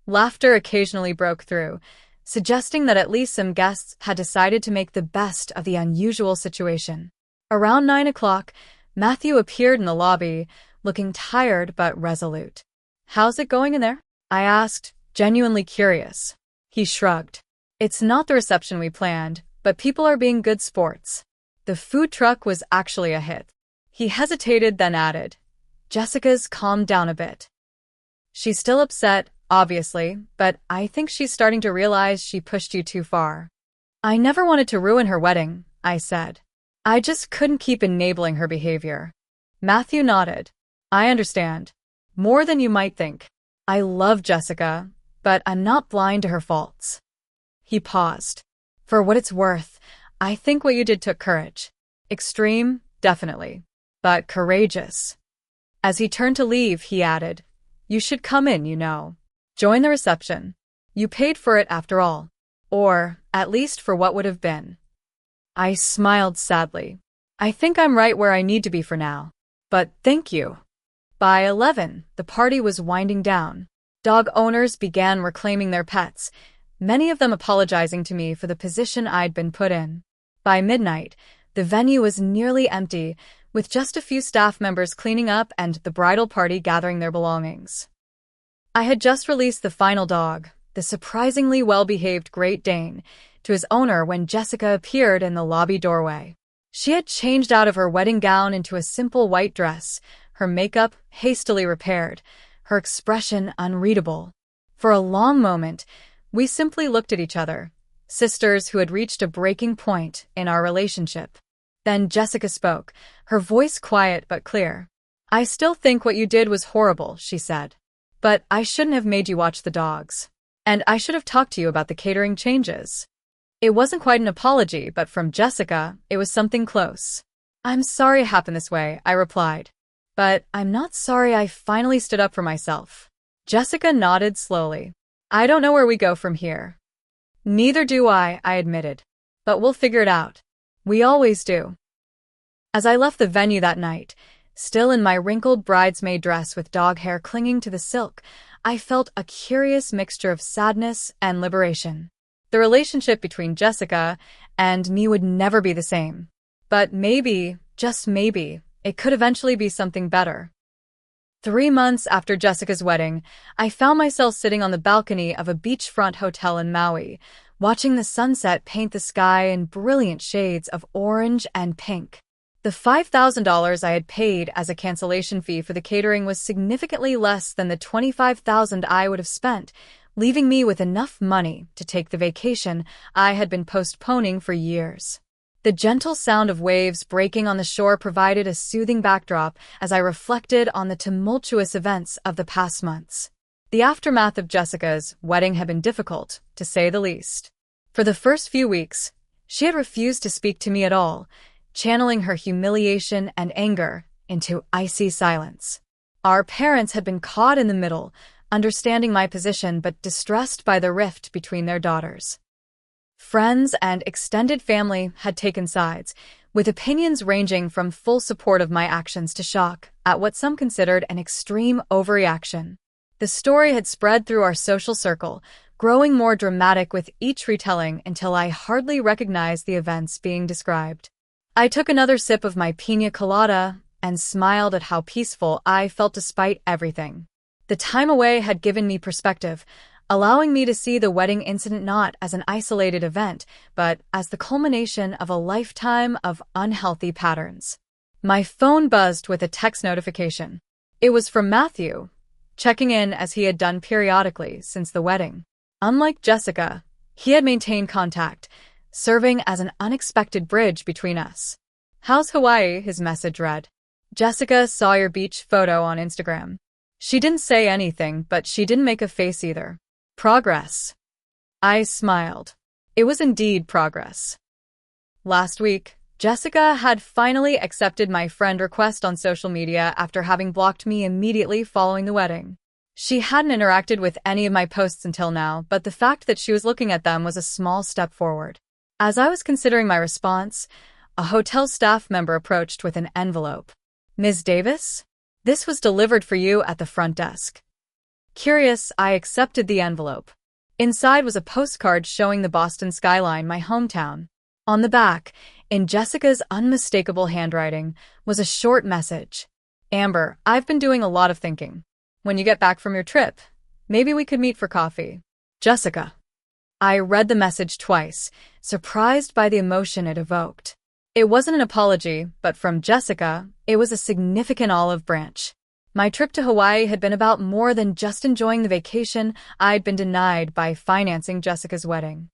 Laughter occasionally broke through, suggesting that at least some guests had decided to make the best of the unusual situation. Around 9 o'clock, Matthew appeared in the lobby, looking tired but resolute. How's it going in there? I asked, genuinely curious. He shrugged. It's not the reception we planned, but people are being good sports. The food truck was actually a hit. He hesitated, then added, Jessica's calmed down a bit. She's still upset, obviously, but I think she's starting to realize she pushed you too far. I never wanted to ruin her wedding, I said. I just couldn't keep enabling her behavior. Matthew nodded. I understand. More than you might think. I love Jessica, but I'm not blind to her faults. He paused. For what it's worth, I think what you did took courage. Extreme, definitely, but courageous. As he turned to leave, he added, You should come in, you know. Join the reception. You paid for it after all. Or, at least for what would have been. I smiled sadly. I think I'm right where I need to be for now. But thank you. By 11, the party was winding down. Dog owners began reclaiming their pets, many of them apologizing to me for the position I'd been put in. By midnight, the venue was nearly empty, with just a few staff members cleaning up and the bridal party gathering their belongings. I had just released the final dog, the surprisingly well-behaved Great Dane, to his owner when Jessica appeared in the lobby doorway. She had changed out of her wedding gown into a simple white dress, her makeup hastily repaired, her expression unreadable. For a long moment, we simply looked at each other, sisters who had reached a breaking point in our relationship. Then Jessica spoke, her voice quiet but clear. I still think what you did was horrible, she said. But I shouldn't have made you watch the dogs. And I should have talked to you about the catering changes. It wasn't quite an apology, but from Jessica, it was something close. I'm sorry it happened this way, I replied. But I'm not sorry I finally stood up for myself. Jessica nodded slowly. I don't know where we go from here. Neither do I admitted. But we'll figure it out. We always do. As I left the venue that night, still in my wrinkled bridesmaid dress with dog hair clinging to the silk, I felt a curious mixture of sadness and liberation. The relationship between Jessica and me would never be the same. But maybe, just maybe, it could eventually be something better. 3 months after Jessica's wedding, I found myself sitting on the balcony of a beachfront hotel in Maui, watching the sunset paint the sky in brilliant shades of orange and pink. The $5,000 I had paid as a cancellation fee for the catering was significantly less than the $25,000 I would have spent, leaving me with enough money to take the vacation I had been postponing for years. The gentle sound of waves breaking on the shore provided a soothing backdrop as I reflected on the tumultuous events of the past months. The aftermath of Jessica's wedding had been difficult, to say the least. For the first few weeks, she had refused to speak to me at all, channeling her humiliation and anger into icy silence. Our parents had been caught in the middle, understanding my position but distressed by the rift between their daughters. Friends and extended family had taken sides, with opinions ranging from full support of my actions to shock at what some considered an extreme overreaction. The story had spread through our social circle, growing more dramatic with each retelling until I hardly recognized the events being described. I took another sip of my piña colada and smiled at how peaceful I felt despite everything. The time away had given me perspective, allowing me to see the wedding incident not as an isolated event, but as the culmination of a lifetime of unhealthy patterns. My phone buzzed with a text notification. It was from Matthew, checking in as he had done periodically since the wedding. Unlike Jessica, he had maintained contact, serving as an unexpected bridge between us. "How's Hawaii?" his message read. "Jessica saw your beach photo on Instagram." She didn't say anything, but she didn't make a face either. "Progress." I smiled. It was indeed progress. Last week, Jessica had finally accepted my friend request on social media after having blocked me immediately following the wedding. She hadn't interacted with any of my posts until now, but the fact that she was looking at them was a small step forward. As I was considering my response, a hotel staff member approached with an envelope. "Ms. Davis? This was delivered for you at the front desk." Curious, I accepted the envelope. Inside was a postcard showing the Boston skyline, my hometown. On the back, in Jessica's unmistakable handwriting, was a short message. "Amber, I've been doing a lot of thinking. When you get back from your trip, maybe we could meet for coffee. Jessica." I read the message twice, surprised by the emotion it evoked. It wasn't an apology, but from Jessica, it was a significant olive branch. My trip to Hawaii had been about more than just enjoying the vacation I'd been denied by financing Jessica's wedding.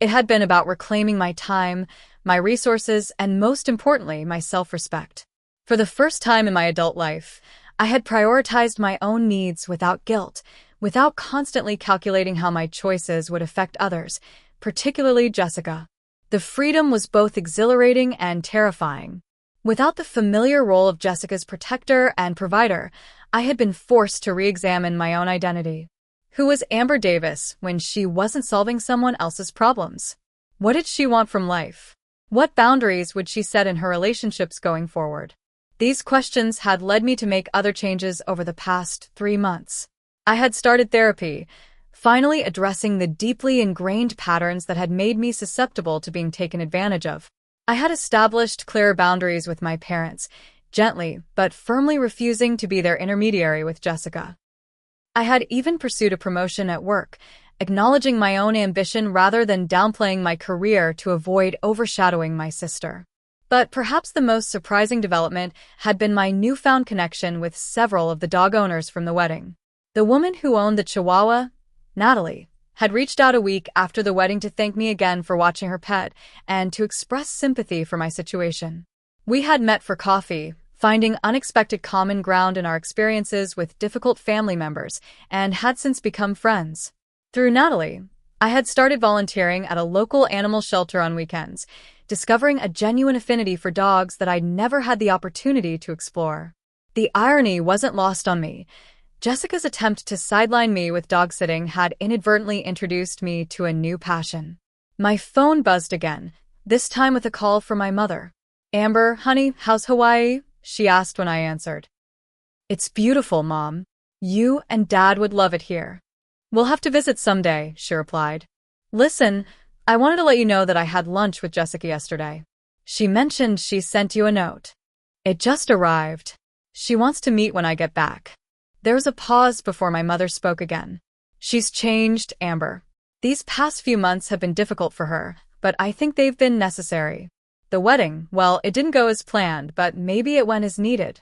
It had been about reclaiming my time, my resources, and most importantly, my self-respect. For the first time in my adult life, I had prioritized my own needs without guilt, without constantly calculating how my choices would affect others, particularly Jessica. The freedom was both exhilarating and terrifying. Without the familiar role of Jessica's protector and provider, I had been forced to re-examine my own identity. Who was Amber Davis when she wasn't solving someone else's problems? What did she want from life? What boundaries would she set in her relationships going forward? These questions had led me to make other changes over the past 3 months. I had started therapy, finally addressing the deeply ingrained patterns that had made me susceptible to being taken advantage of. I had established clearer boundaries with my parents, gently but firmly refusing to be their intermediary with Jessica. I had even pursued a promotion at work, acknowledging my own ambition rather than downplaying my career to avoid overshadowing my sister. But perhaps the most surprising development had been my newfound connection with several of the dog owners from the wedding. The woman who owned the Chihuahua, Natalie, had reached out a week after the wedding to thank me again for watching her pet and to express sympathy for my situation. We had met for coffee, finding unexpected common ground in our experiences with difficult family members, and had since become friends. Through Natalie, I had started volunteering at a local animal shelter on weekends, discovering a genuine affinity for dogs that I'd never had the opportunity to explore. The irony wasn't lost on me. Jessica's attempt to sideline me with dog sitting had inadvertently introduced me to a new passion. My phone buzzed again, this time with a call from my mother. "Amber, honey, how's Hawaii?" she asked when I answered. "It's beautiful, Mom. You and Dad would love it here." "We'll have to visit someday," she replied. "Listen, I wanted to let you know that I had lunch with Jessica yesterday. She mentioned she sent you a note. It just arrived. She wants to meet when I get back." There was a pause before my mother spoke again. "She's changed, Amber. These past few months have been difficult for her, but I think they've been necessary. The wedding, well, it didn't go as planned, but maybe it went as needed."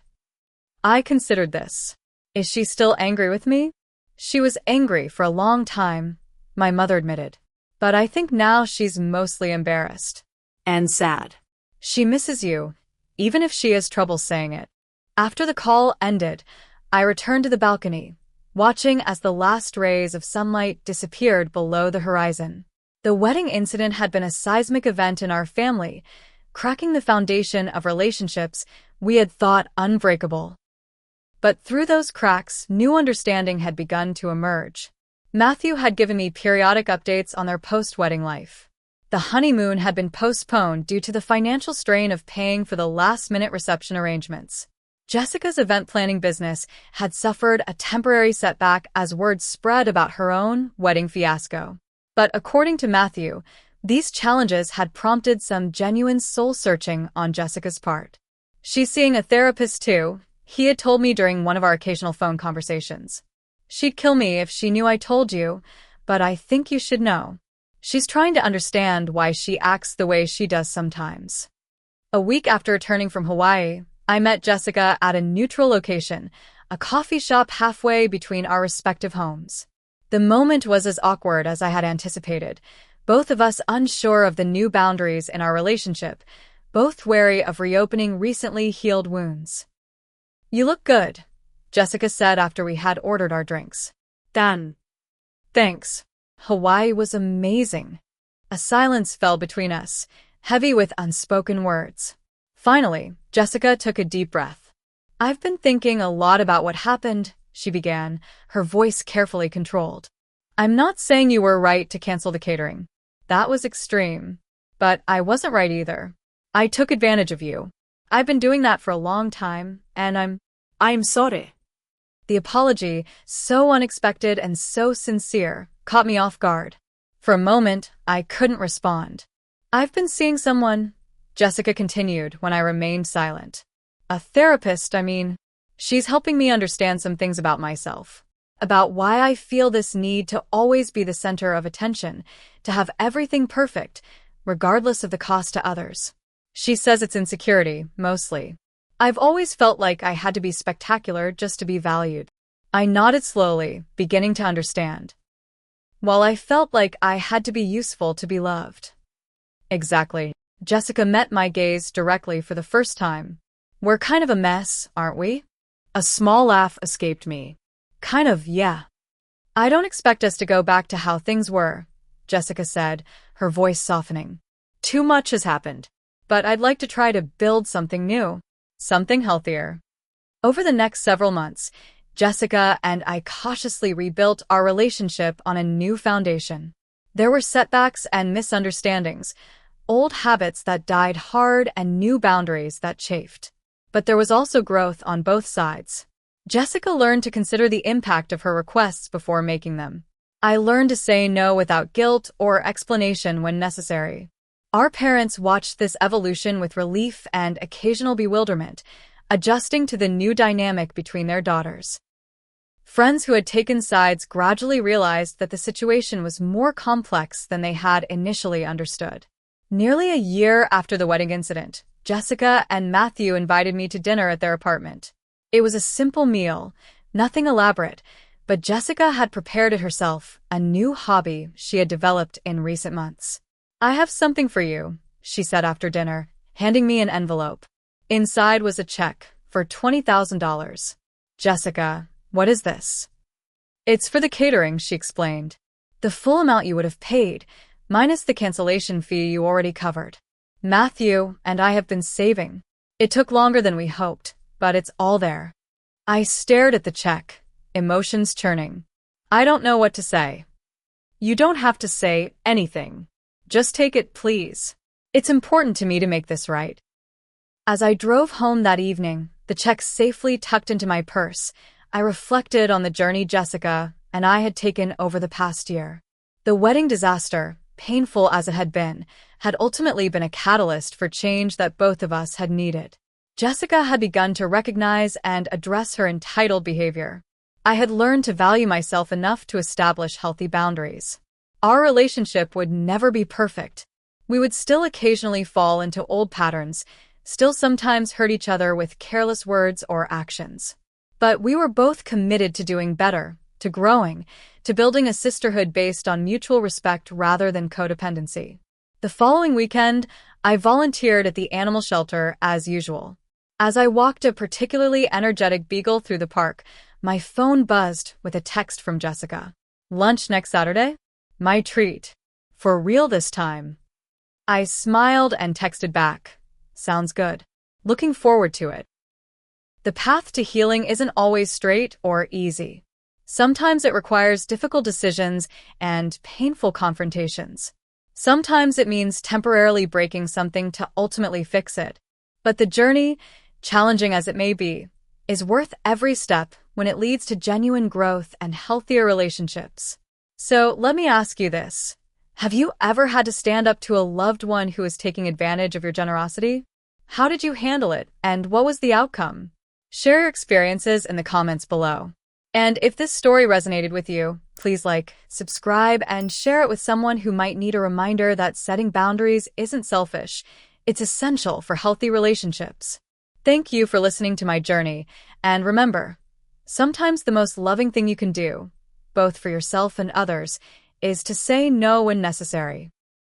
I considered this. Is she still angry with me? She was angry for a long time, my mother admitted. But I think now she's mostly embarrassed. And sad. She misses you, even if she has trouble saying it. After the call ended, I returned to the balcony, watching as the last rays of sunlight disappeared below the horizon. The wedding incident had been a seismic event in our family, cracking the foundation of relationships we had thought unbreakable. But through those cracks, new understanding had begun to emerge. Matthew had given me periodic updates on their post-wedding life. The honeymoon had been postponed due to the financial strain of paying for the last-minute reception arrangements. Jessica's event planning business had suffered a temporary setback as word spread about her own wedding fiasco. But according to Matthew, these challenges had prompted some genuine soul-searching on Jessica's part. "She's seeing a therapist too," he had told me during one of our occasional phone conversations. "She'd kill me if she knew I told you, but I think you should know. She's trying to understand why she acts the way she does sometimes." A week after returning from Hawaii, I met Jessica at a neutral location, a coffee shop halfway between our respective homes. The moment was as awkward as I had anticipated, both of us unsure of the new boundaries in our relationship, both wary of reopening recently healed wounds. "You look good," Jessica said after we had ordered our drinks. Done. "Thanks. Hawaii was amazing." A silence fell between us, heavy with unspoken words. Finally, Jessica took a deep breath. "I've been thinking a lot about what happened," she began, her voice carefully controlled. "I'm not saying you were right to cancel the catering. That was extreme. But I wasn't right either. I took advantage of you. I've been doing that for a long time, and I'm sorry." The apology, so unexpected and so sincere, caught me off guard. For a moment, I couldn't respond. "I've been seeing someone," Jessica continued when I remained silent. "A therapist, I mean. She's helping me understand some things about myself. About why I feel this need to always be the center of attention, to have everything perfect, regardless of the cost to others. She says it's insecurity, mostly. I've always felt like I had to be spectacular just to be valued." I nodded slowly, beginning to understand. "While I felt like I had to be useful to be loved." "Exactly." Jessica met my gaze directly for the first time. "We're kind of a mess, aren't we?" A small laugh escaped me. "Kind of, yeah." "I don't expect us to go back to how things were," Jessica said, her voice softening. "Too much has happened. But I'd like to try to build something new. Something healthier." Over the next several months, Jessica and I cautiously rebuilt our relationship on a new foundation. There were setbacks and misunderstandings, old habits that died hard and new boundaries that chafed. But there was also growth on both sides. Jessica learned to consider the impact of her requests before making them. I learned to say no without guilt or explanation when necessary. Our parents watched this evolution with relief and occasional bewilderment, adjusting to the new dynamic between their daughters. Friends who had taken sides gradually realized that the situation was more complex than they had initially understood. Nearly a year after the wedding incident, Jessica and Matthew invited me to dinner at their apartment. It was a simple meal, nothing elaborate, but Jessica had prepared it herself, a new hobby she had developed in recent months. "I have something for you," she said after dinner, handing me an envelope. Inside was a check for $20,000. "Jessica, what is this?" "It's for the catering," she explained. "The full amount you would have paid, minus the cancellation fee you already covered. Matthew and I have been saving. It took longer than we hoped, but it's all there." I stared at the check, emotions churning. "I don't know what to say." "You don't have to say anything. Just take it, please." It's important to me to make this right. As I drove home that evening, the check safely tucked into my purse, I reflected on the journey Jessica and I had taken over the past year. The wedding disaster, painful as it had ultimately been a catalyst for change that both of us had needed. Jessica had begun to recognize and address her entitled behavior. I had learned to value myself enough to establish healthy boundaries. Our relationship would never be perfect. We would still occasionally fall into old patterns, still sometimes hurt each other with careless words or actions. But we were both committed to doing better, to growing, to building a sisterhood based on mutual respect rather than codependency. The following weekend, I volunteered at the animal shelter as usual. As I walked a particularly energetic beagle through the park, my phone buzzed with a text from Jessica. "Lunch next Saturday? My treat. For real this time." I smiled and texted back. "Sounds good. Looking forward to it." The path to healing isn't always straight or easy. Sometimes it requires difficult decisions and painful confrontations. Sometimes it means temporarily breaking something to ultimately fix it. But the journey, challenging as it may be, is worth every step when it leads to genuine growth and healthier relationships. So let me ask you this. Have you ever had to stand up to a loved one who is taking advantage of your generosity? How did you handle it, and what was the outcome? Share your experiences in the comments below. And if this story resonated with you, please like, subscribe, and share it with someone who might need a reminder that setting boundaries isn't selfish. It's essential for healthy relationships. Thank you for listening to my journey, and remember, sometimes the most loving thing you can do, both for yourself and others, is to say no when necessary.